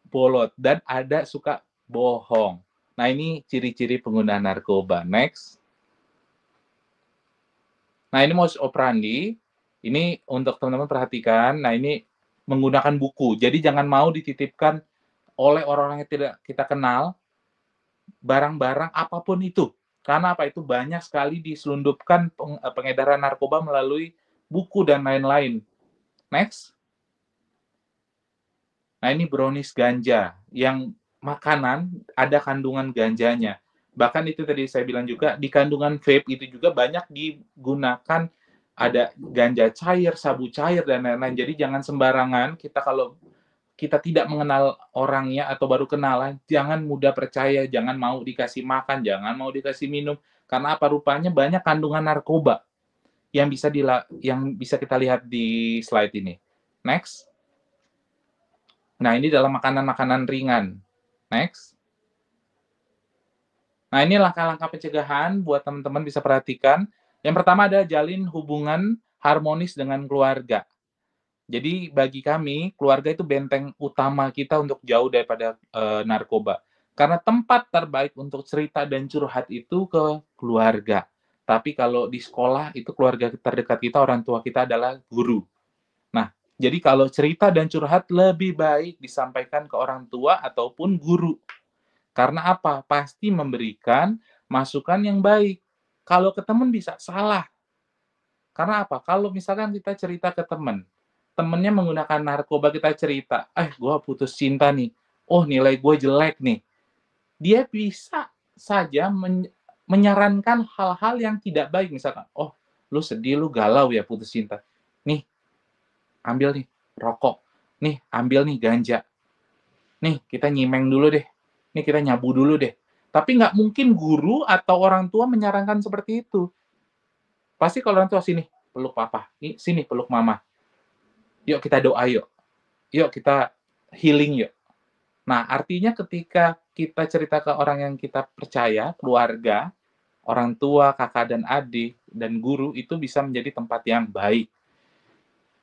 B: bolot. Dan ada suka bohong. Nah, ini ciri-ciri pengguna narkoba. Next. Nah, ini modus operandi. Ini untuk teman-teman perhatikan. Nah, ini menggunakan buku. Jadi jangan mau dititipkan oleh orang-orang yang tidak kita kenal barang-barang apapun itu. Karena apa? Itu banyak sekali diselundupkan pengedaran narkoba melalui buku dan lain-lain. Next. Nah, ini brownies ganja yang makanan ada kandungan ganjanya. Bahkan itu tadi saya bilang juga di kandungan vape itu juga banyak digunakan ada ganja cair, sabu cair dan lain-lain. Jadi jangan sembarangan kita kalau kita tidak mengenal orangnya atau baru kenalan, jangan mudah percaya, jangan mau dikasih makan, jangan mau dikasih minum karena apa rupanya banyak kandungan narkoba yang bisa kita lihat di slide ini. Next. Nah, ini dalam makanan-makanan ringan. Next. Nah, ini langkah-langkah pencegahan buat teman-teman bisa perhatikan. Yang pertama ada jalin hubungan harmonis dengan keluarga. Jadi bagi kami, keluarga itu benteng utama kita untuk jauh daripada narkoba. Karena tempat terbaik untuk cerita dan curhat itu ke keluarga. Tapi kalau di sekolah itu keluarga terdekat kita, orang tua kita adalah guru. Nah, Jadi kalau cerita dan curhat lebih baik disampaikan ke orang tua ataupun guru. Karena apa? Pasti memberikan masukan yang baik. Kalau ke teman bisa salah. Karena apa? Kalau misalkan kita cerita ke teman, temennya menggunakan narkoba, kita cerita, gue putus cinta nih. Oh, nilai gue jelek nih. Dia bisa saja menyarankan hal-hal yang tidak baik. Misalkan, oh, lu sedih, lu galau ya putus cinta. Nih, ambil nih rokok. Nih, ambil nih ganja. Nih, kita nyimeng dulu deh. Nih, kita nyabu dulu deh. Tapi nggak mungkin guru atau orang tua menyarankan seperti itu. Pasti kalau orang tua, sini, peluk papa. Sini, peluk mama. Yuk kita doa yuk. Yuk kita healing yuk. Nah, artinya ketika kita cerita ke orang yang kita percaya, keluarga, orang tua, kakak dan adik, dan guru, itu bisa menjadi tempat yang baik.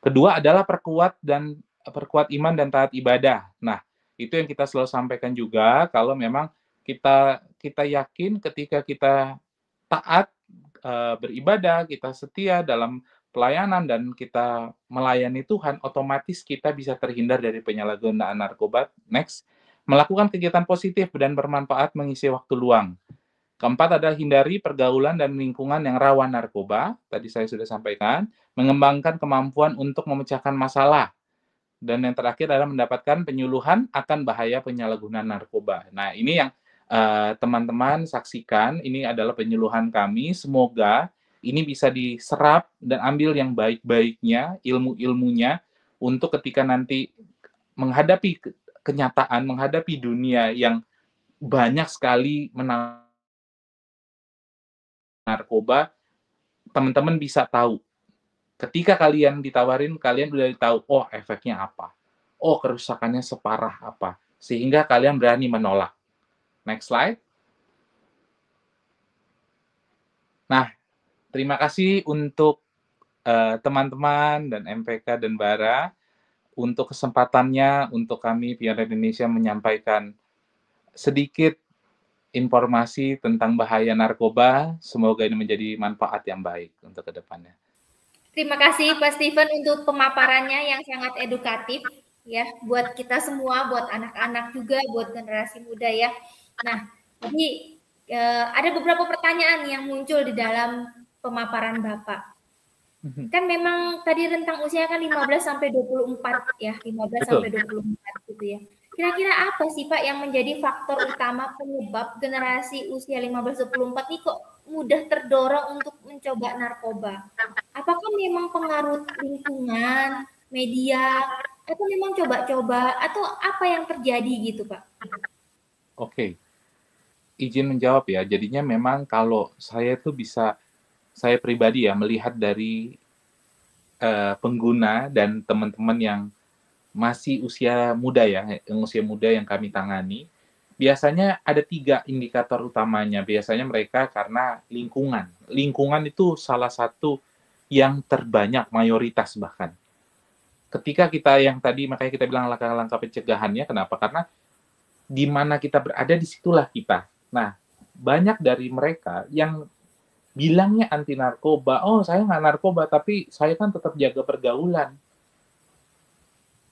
B: Kedua adalah perkuat iman dan taat ibadah. Nah, itu yang kita selalu sampaikan juga, kalau memang kita yakin ketika kita taat, beribadah, kita setia dalam pelayanan dan kita melayani Tuhan, otomatis kita bisa terhindar dari penyalahgunaan narkoba. Next, melakukan kegiatan positif dan bermanfaat mengisi waktu luang. Keempat adalah hindari pergaulan dan lingkungan yang rawan narkoba, tadi saya sudah sampaikan, mengembangkan kemampuan untuk memecahkan masalah. Dan yang terakhir adalah mendapatkan penyuluhan akan bahaya penyalahgunaan narkoba. Nah, ini yang teman-teman saksikan, ini adalah penyuluhan kami. Semoga ini bisa diserap dan ambil yang baik-baiknya, ilmu-ilmunya, untuk ketika nanti menghadapi kenyataan, menghadapi dunia yang banyak sekali narkoba, teman-teman bisa tahu. Ketika kalian ditawarin, kalian udah tahu, oh efeknya apa, oh kerusakannya separah apa, sehingga kalian berani menolak. Next slide. Nah, terima kasih untuk teman-teman dan MPK dan Bara untuk kesempatannya untuk kami Pionir Indonesia menyampaikan sedikit informasi tentang bahaya narkoba. Semoga ini menjadi manfaat yang baik untuk kedepannya.
A: Terima kasih Pak Steven untuk pemaparannya yang sangat edukatif ya buat kita semua, buat anak-anak juga, buat generasi muda ya. Nah, jadi ada beberapa pertanyaan yang muncul di dalam pemaparan Bapak. Kan memang tadi rentang usia kan 15 sampai 24 ya, 15 sampai 24 gitu ya. Kira-kira apa sih Pak yang menjadi faktor utama penyebab generasi usia 15-24 ini kok mudah terdorong untuk mencoba narkoba? Apakah memang pengaruh lingkungan, media, atau memang coba-coba, atau apa yang terjadi gitu Pak?
B: Oke, izin menjawab ya. Jadinya memang kalau saya tuh bisa, saya pribadi ya melihat dari pengguna dan teman-teman yang masih usia muda ya, yang usia muda yang kami tangani, biasanya ada 3 indikator utamanya. Biasanya mereka karena lingkungan. Lingkungan itu salah satu yang terbanyak, mayoritas bahkan. Ketika kita yang tadi, makanya kita bilang langkah-langkah pencegahannya, kenapa? Karena di mana kita berada, disitulah kita. Nah, banyak dari mereka yang bilangnya anti narkoba, oh saya nggak narkoba, tapi saya kan tetap jaga pergaulan.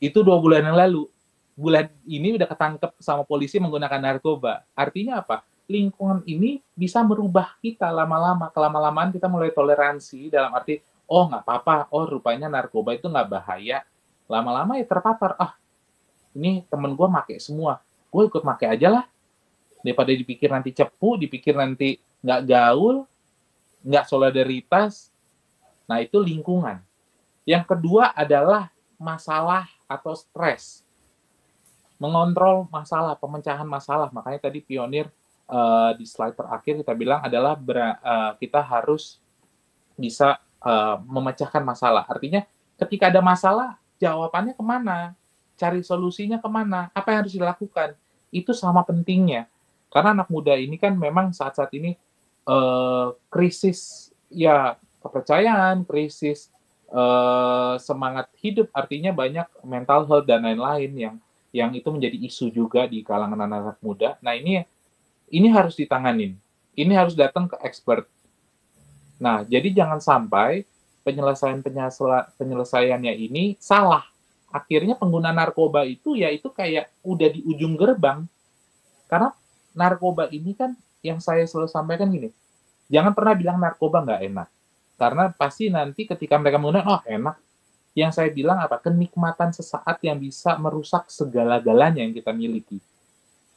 B: Itu 2 bulan yang lalu. Bulan ini udah ketangkep sama polisi menggunakan narkoba. Artinya apa? Lingkungan ini bisa merubah kita lama-lama. Kelama-lamaan kita mulai toleransi dalam arti, oh nggak apa-apa, oh rupanya narkoba itu nggak bahaya. Lama-lama ya terpapar, ini temen gue make semua, gue ikut make aja lah. Daripada dipikir nanti cepu, dipikir nanti nggak gaul, nggak solidaritas. Nah, itu lingkungan. Yang kedua adalah masalah atau stres. Mengontrol masalah, pemecahan masalah. Makanya tadi Pionir di slide terakhir kita bilang adalah kita harus bisa memecahkan masalah. Artinya ketika ada masalah, jawabannya kemana? Cari solusinya kemana? Apa yang harus dilakukan? Itu sama pentingnya. Karena anak muda ini kan memang saat-saat ini krisis ya kepercayaan, krisis semangat hidup, artinya banyak mental health dan lain-lain yang itu menjadi isu juga di kalangan anak-anak muda. Nah, ini harus ditanganin. Ini harus datang ke expert. Nah, jadi jangan sampai penyelesaiannya ini salah. akhirnya pengguna narkoba itu ya itu kayak udah di ujung gerbang. Karena narkoba ini kan yang saya selalu sampaikan gini, jangan pernah bilang narkoba nggak enak. Karena pasti nanti ketika mereka menggunakan, oh enak. Yang saya bilang apa? Kenikmatan sesaat yang bisa merusak segala-galanya yang kita miliki.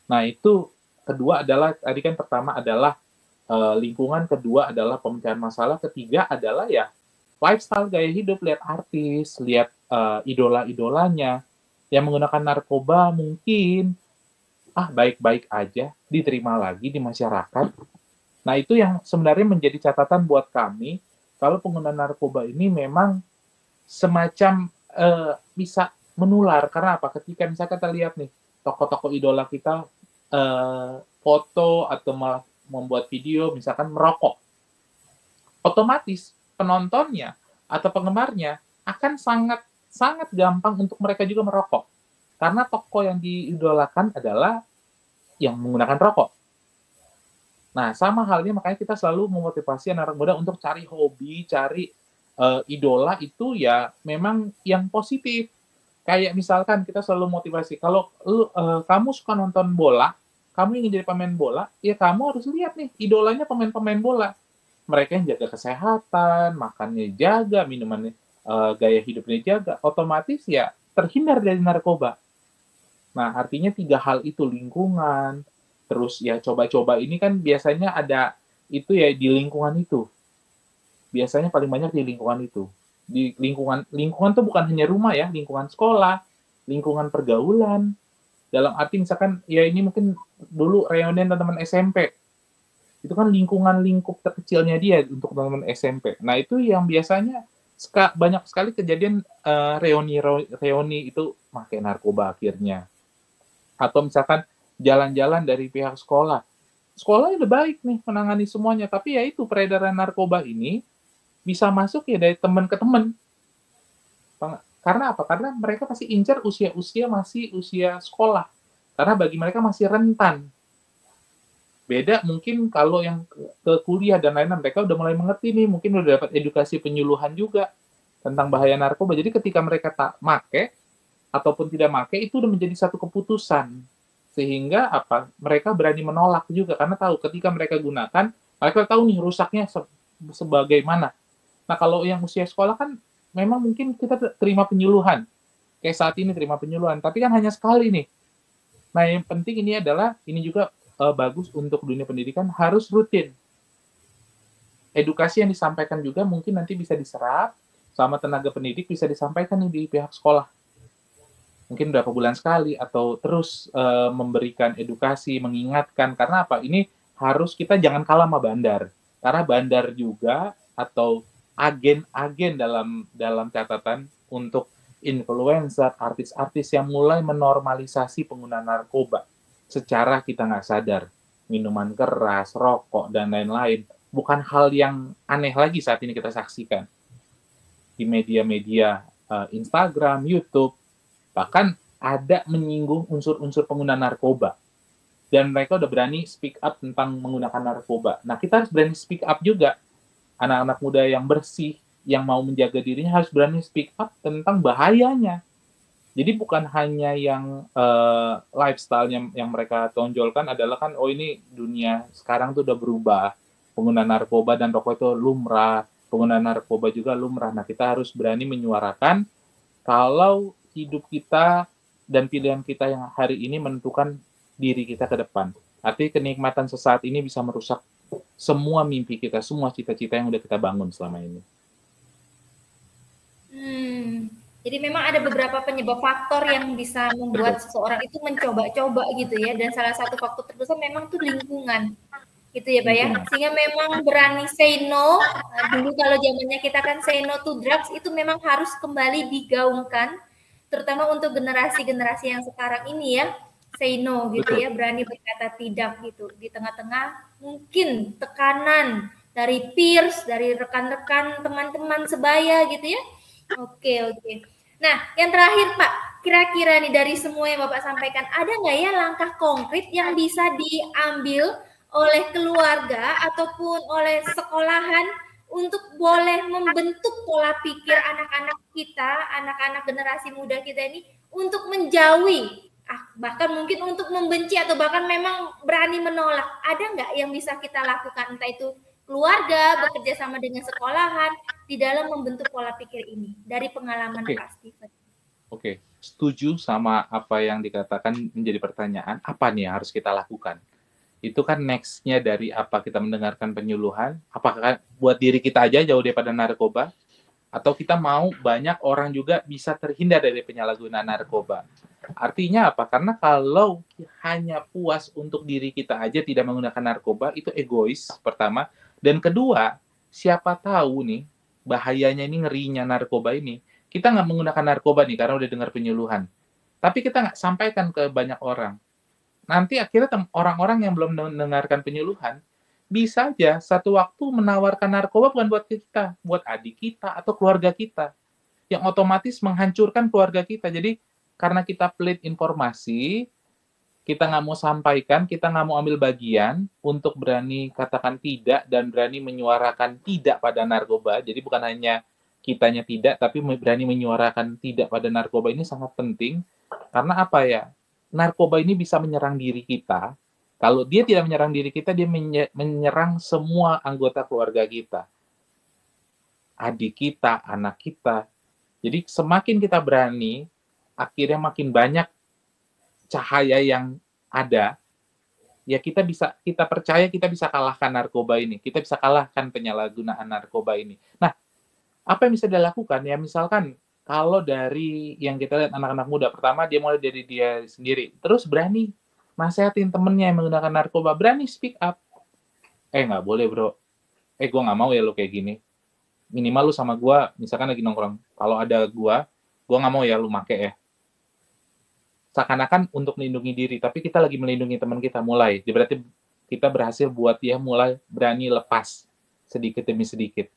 B: Nah itu kedua adalah, tadi kan pertama adalah lingkungan, kedua adalah pemecahan masalah, ketiga adalah ya lifestyle, gaya hidup, lihat artis, lihat idola-idolanya yang menggunakan narkoba mungkin baik-baik aja, diterima lagi di masyarakat. Nah itu yang sebenarnya menjadi catatan buat kami, kalau pengguna narkoba ini memang semacam bisa menular. Karena apa? Ketika misalnya kita lihat nih, tokoh-tokoh idola kita foto atau malah membuat video misalkan merokok, otomatis penontonnya atau penggemarnya akan sangat sangat gampang untuk mereka juga merokok, karena tokoh yang diidolakan adalah yang menggunakan rokok. Nah, sama halnya makanya kita selalu memotivasi anak muda untuk cari hobi, cari idola itu ya memang yang positif. Kayak misalkan kita selalu motivasi, kalau kamu suka nonton bola, kamu ingin jadi pemain bola, ya kamu harus lihat nih, idolanya pemain-pemain bola. Mereka yang jaga kesehatan, makannya jaga, minumannya, gaya hidupnya jaga, otomatis ya terhindar dari narkoba. Nah, artinya 3 hal itu, lingkungan, terus ya coba-coba ini kan biasanya ada itu ya di lingkungan itu. Biasanya paling banyak di lingkungan itu. Di lingkungan tuh bukan hanya rumah ya, lingkungan sekolah, lingkungan pergaulan. Dalam arti misalkan ya ini mungkin dulu reunian teman-teman SMP. Itu kan lingkungan lingkup terkecilnya dia untuk teman-teman SMP. Nah, itu yang biasanya banyak sekali kejadian reuni itu pakai narkoba akhirnya. Atau misalkan jalan-jalan dari pihak sekolah. Sekolah udah baik nih menangani semuanya, tapi ya itu peredaran narkoba ini bisa masuk ya dari teman ke teman. Karena apa? Karena mereka pasti incar usia-usia masih usia sekolah. Karena bagi mereka masih rentan. Beda mungkin kalau yang ke kuliah dan lain-lain, mereka udah mulai mengerti nih, mungkin udah dapat edukasi penyuluhan juga tentang bahaya narkoba. Jadi ketika mereka tak make ataupun tidak make, itu udah menjadi satu keputusan. Sehingga apa? Mereka berani menolak juga karena tahu ketika mereka gunakan, mereka tahu nih rusaknya sebagaimana. Nah, kalau yang usia sekolah kan memang mungkin kita terima penyuluhan. Kayak saat ini terima penyuluhan, tapi kan hanya sekali nih. Nah, yang penting ini adalah, ini juga bagus untuk dunia pendidikan, harus rutin. Edukasi yang disampaikan juga mungkin nanti bisa diserap sama tenaga pendidik, bisa disampaikan nih di pihak sekolah. Mungkin berapa bulan sekali, atau terus memberikan edukasi, mengingatkan. Karena apa? Ini harus kita jangan kalah sama bandar. Karena bandar juga, atau agen-agen dalam catatan untuk influencer, artis-artis yang mulai menormalisasi penggunaan narkoba secara kita nggak sadar. Minuman keras, rokok, dan lain-lain. Bukan hal yang aneh lagi saat ini kita saksikan. Di media-media Instagram, YouTube, bahkan ada menyinggung unsur-unsur pengguna narkoba. Dan mereka udah berani speak up tentang menggunakan narkoba. Nah, kita harus berani speak up juga. Anak-anak muda yang bersih, yang mau menjaga dirinya harus berani speak up tentang bahayanya. Jadi bukan hanya yang lifestyle yang mereka tonjolkan adalah kan, oh ini dunia sekarang tuh udah berubah. Pengguna narkoba dan rokok itu lumrah. Pengguna narkoba juga lumrah. Nah, kita harus berani menyuarakan kalau hidup kita dan pilihan kita yang hari ini menentukan diri kita ke depan. Artinya kenikmatan sesaat ini bisa merusak semua mimpi kita, semua cita-cita yang udah kita bangun selama ini.
A: Jadi memang ada beberapa penyebab faktor yang bisa membuat seseorang itu mencoba-coba gitu ya. Dan salah satu faktor terbesar memang tuh lingkungan. Gitu ya Pak ya. Sehingga memang berani say no. Dulu kalau zamannya kita kan say no to drugs, itu memang harus kembali digaungkan. Terutama untuk generasi-generasi yang sekarang ini ya. Say no gitu ya. Berani berkata tidak gitu. Di tengah-tengah mungkin tekanan dari peers, dari rekan-rekan, teman-teman sebaya gitu ya. Oke. Nah, yang terakhir Pak, kira-kira nih dari semua yang Bapak sampaikan, ada nggak ya langkah konkret yang bisa diambil oleh keluarga ataupun oleh sekolahan untuk boleh membentuk pola pikir anak-anak kita, anak-anak generasi muda kita ini untuk menjauhi, bahkan mungkin untuk membenci atau bahkan memang berani menolak. Ada nggak yang bisa kita lakukan, entah itu keluarga, bekerja sama dengan sekolahan, di dalam membentuk pola pikir ini dari pengalaman Pak Steven?
B: Oke, setuju sama apa yang dikatakan menjadi pertanyaan, apa nih yang harus kita lakukan? Itu kan next-nya dari apa kita mendengarkan penyuluhan, apakah buat diri kita aja jauh daripada narkoba, atau kita mau banyak orang juga bisa terhindar dari penyalahgunaan narkoba. Artinya apa? Karena kalau hanya puas untuk diri kita aja tidak menggunakan narkoba, itu egois, pertama. Dan kedua, siapa tahu nih, bahayanya ini, ngerinya narkoba ini, kita nggak menggunakan narkoba nih karena udah dengar penyuluhan. Tapi kita nggak sampaikan ke banyak orang. Nanti akhirnya orang-orang yang belum mendengarkan penyuluhan, bisa aja satu waktu menawarkan narkoba bukan buat kita, buat adik kita atau keluarga kita, yang otomatis menghancurkan keluarga kita. Jadi karena kita pelit informasi, kita nggak mau sampaikan, kita nggak mau ambil bagian untuk berani katakan tidak dan berani menyuarakan tidak pada narkoba. Jadi bukan hanya kitanya tidak, tapi berani menyuarakan tidak pada narkoba ini sangat penting. Karena apa ya? Narkoba ini bisa menyerang diri kita. Kalau dia tidak menyerang diri kita, dia menyerang semua anggota keluarga kita. Adik kita, anak kita. Jadi semakin kita berani, akhirnya makin banyak cahaya yang ada, ya kita percaya kita bisa kalahkan narkoba ini. Kita bisa kalahkan penyalahgunaan narkoba ini. Nah, apa yang bisa dilakukan? Ya misalkan kalau dari yang kita lihat anak-anak muda, pertama dia mulai dari dia sendiri, terus berani nasehatin temennya yang menggunakan narkoba, berani speak up. Nggak boleh bro, gue nggak mau ya lo kayak gini. Minimal lu sama gue, misalkan lagi nongkrong, kalau ada gue nggak mau ya lu make ya. Seakan-akan untuk melindungi diri, tapi kita lagi melindungi teman kita, mulai. Berarti kita berhasil buat dia mulai berani lepas sedikit demi sedikit.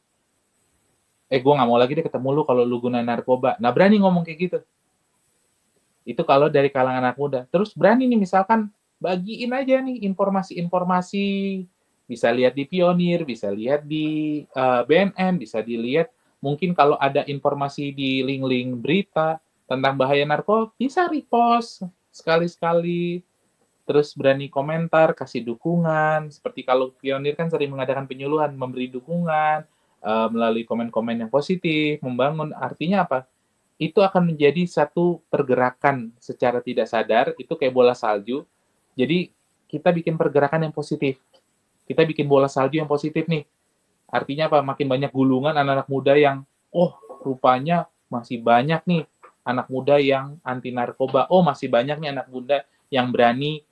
B: Gue nggak mau lagi deh ketemu lu kalau lu guna narkoba. Nah, berani ngomong kayak gitu. Itu kalau dari kalangan anak muda. Terus berani nih misalkan bagiin aja nih informasi-informasi, bisa lihat di Pionir, bisa lihat di BNN, bisa dilihat mungkin kalau ada informasi di link-link berita tentang bahaya narkoba, bisa repost sekali-sekali. Terus berani komentar, kasih dukungan. Seperti kalau Pionir kan sering mengadakan penyuluhan, memberi dukungan, melalui komen-komen yang positif, membangun. Artinya apa? Itu akan menjadi satu pergerakan secara tidak sadar, itu kayak bola salju. Jadi kita bikin pergerakan yang positif. Kita bikin bola salju yang positif nih. Artinya apa? Makin banyak gulungan anak-anak muda yang, rupanya masih banyak nih anak muda yang anti narkoba. Masih banyak nih anak muda yang berani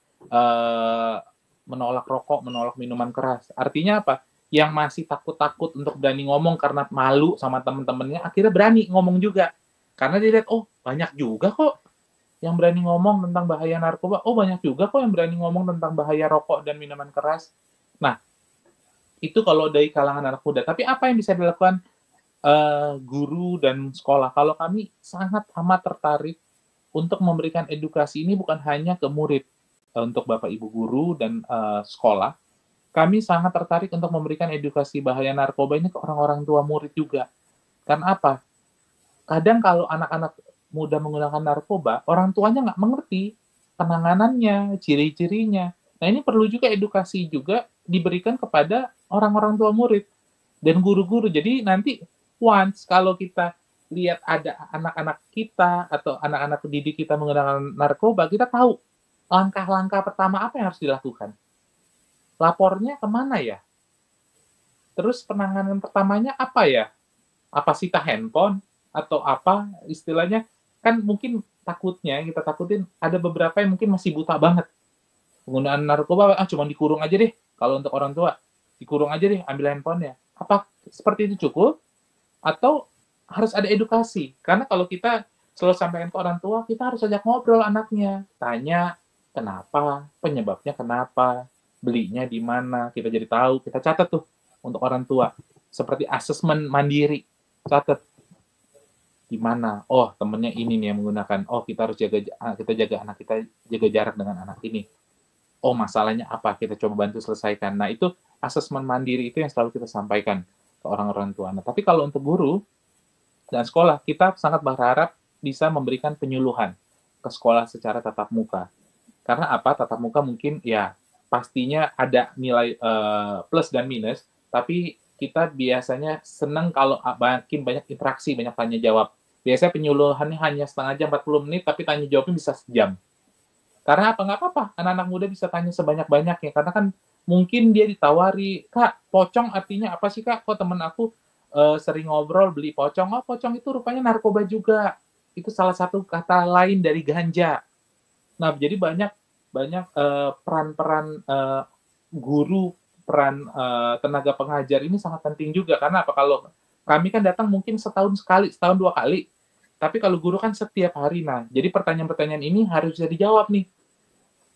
B: menolak rokok, menolak minuman keras. Artinya apa? Yang masih takut-takut untuk berani ngomong karena malu sama teman-temannya, akhirnya berani ngomong juga. Karena dia lihat, banyak juga kok yang berani ngomong tentang bahaya narkoba. Banyak juga kok yang berani ngomong tentang bahaya rokok dan minuman keras. Nah, itu kalau dari kalangan anak muda. Tapi apa yang bisa dilakukan guru dan sekolah? Kalau kami sangat amat tertarik untuk memberikan edukasi ini bukan hanya ke murid, untuk Bapak Ibu guru dan sekolah, kami sangat tertarik untuk memberikan edukasi bahaya narkoba ini ke orang-orang tua murid juga. Karena apa? Kadang kalau anak-anak muda menggunakan narkoba, orang tuanya nggak mengerti penanganannya, ciri-cirinya. Nah, ini perlu juga edukasi juga diberikan kepada orang-orang tua murid dan guru-guru. Jadi nanti once kalau kita lihat ada anak-anak kita atau anak-anak didik kita menggunakan narkoba, kita tahu langkah-langkah pertama apa yang harus dilakukan. Lapornya kemana ya? Terus penanganan pertamanya apa ya? Apa sita handphone? Atau apa istilahnya? Kan mungkin takutnya, kita takutin ada beberapa yang mungkin masih buta banget. Penggunaan narkoba, cuma dikurung aja deh. Kalau untuk orang tua, dikurung aja deh, ambil handphonenya. Apa seperti itu cukup? Atau harus ada edukasi? Karena kalau kita selalu sampaikan ke orang tua, kita harus ajak ngobrol anaknya. Tanya, kenapa? Penyebabnya kenapa? Belinya di mana, kita jadi tahu, kita catat tuh untuk orang tua. Seperti asesmen mandiri, catat. Di mana? Temennya ini nih yang menggunakan. Kita harus jaga anak kita, jaga jarak dengan anak ini. Masalahnya apa? Kita coba bantu selesaikan. Nah, itu asesmen mandiri itu yang selalu kita sampaikan ke orang-orang tua. Nah, tapi kalau untuk guru, dan sekolah, kita sangat berharap bisa memberikan penyuluhan ke sekolah secara tatap muka. Karena apa? Tatap muka mungkin ya pastinya ada nilai plus dan minus, tapi kita biasanya senang kalau makin banyak interaksi, banyak tanya jawab. Biasanya penyuluhannya hanya setengah jam, 40 menit, tapi tanya jawabnya bisa sejam. Karena apa? Nggak apa-apa, anak-anak muda bisa tanya sebanyak-banyaknya. Karena kan mungkin dia ditawari, Kak, pocong artinya apa sih, Kak? Kok temen aku sering ngobrol beli pocong. Oh, pocong itu rupanya narkoba juga. Itu salah satu kata lain dari ganja. Nah, jadi banyak peran-peran guru, peran tenaga pengajar ini sangat penting juga. Karena apa? Kalau kami kan datang mungkin setahun sekali, setahun 2 kali. Tapi kalau guru kan setiap hari. Nah, jadi pertanyaan-pertanyaan ini harus bisa dijawab nih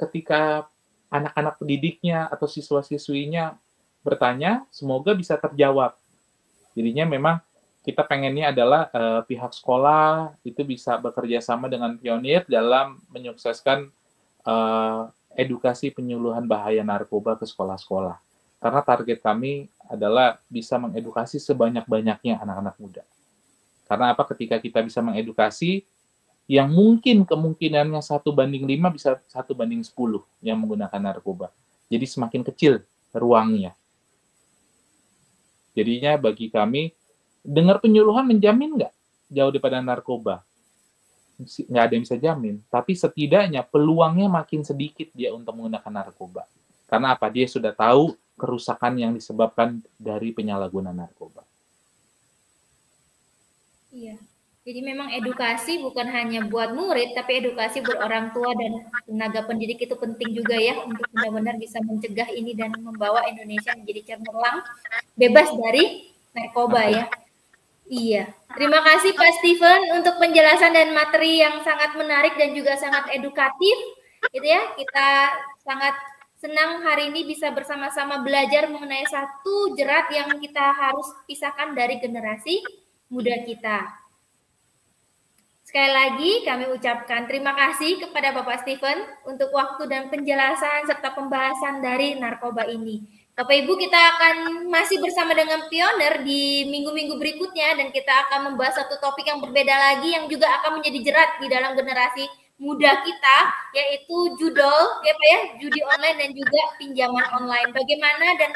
B: ketika anak-anak pendidiknya atau siswa-siswinya bertanya, semoga bisa terjawab. Jadinya memang kita pengennya adalah pihak sekolah itu bisa bekerja sama dengan pionir dalam menyukseskan edukasi penyuluhan bahaya narkoba ke sekolah-sekolah. Karena target kami adalah bisa mengedukasi sebanyak-banyaknya anak-anak muda. Karena apa? Ketika kita bisa mengedukasi, yang mungkin kemungkinannya 1:5 bisa 1:10 yang menggunakan narkoba. Jadi semakin kecil ruangnya. Jadinya bagi kami, dengar penyuluhan menjamin nggak jauh daripada narkoba? Nggak ada yang bisa jamin. Tapi setidaknya peluangnya makin sedikit dia untuk menggunakan narkoba. Karena apa? Dia sudah tahu kerusakan yang disebabkan dari penyalahgunaan narkoba.
A: Iya. Jadi memang edukasi bukan hanya buat murid, tapi edukasi buat orang tua dan tenaga pendidik itu penting juga ya untuk benar-benar bisa mencegah ini dan membawa Indonesia menjadi cemerlang, bebas dari narkoba ya. Iya. Terima kasih Pak Steven untuk penjelasan dan materi yang sangat menarik dan juga sangat edukatif. Gitu ya. Kita sangat senang hari ini bisa bersama-sama belajar mengenai satu jerat yang kita harus pisahkan dari generasi muda kita. Sekali lagi kami ucapkan terima kasih kepada Bapak Steven untuk waktu dan penjelasan serta pembahasan dari narkoba ini. Bapak Ibu, kita akan masih bersama dengan Pioner di minggu-minggu berikutnya dan kita akan membahas satu topik yang berbeda lagi yang juga akan menjadi jerat di dalam generasi muda kita, yaitu judol, ya Pak ya, judi online dan juga pinjaman online. Bagaimana dan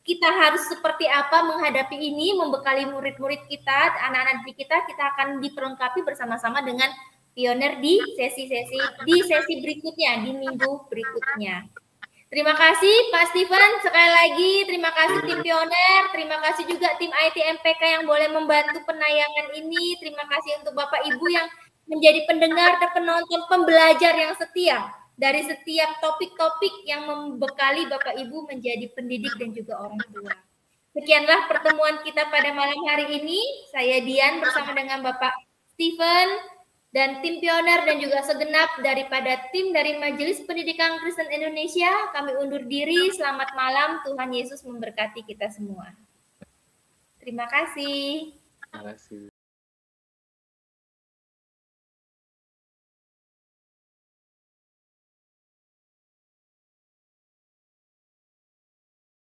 A: kita harus seperti apa menghadapi ini, membekali murid-murid kita, anak-anak kita akan diperlengkapi bersama-sama dengan Pioner di sesi berikutnya, di minggu berikutnya. Terima kasih Pak Steven, sekali lagi terima kasih tim Pioner, terima kasih juga tim IT MPK yang boleh membantu penayangan ini, terima kasih untuk Bapak Ibu yang menjadi pendengar dan penonton pembelajar yang setia dari setiap topik-topik yang membekali Bapak Ibu menjadi pendidik dan juga orang tua. Sekianlah pertemuan kita pada malam hari ini. Saya Dian bersama dengan Bapak Steven dan tim Pioner dan juga segenap daripada tim dari Majelis Pendidikan Kristen Indonesia. Kami undur diri. Selamat malam. Tuhan Yesus memberkati kita semua. Terima kasih.
B: Terima kasih.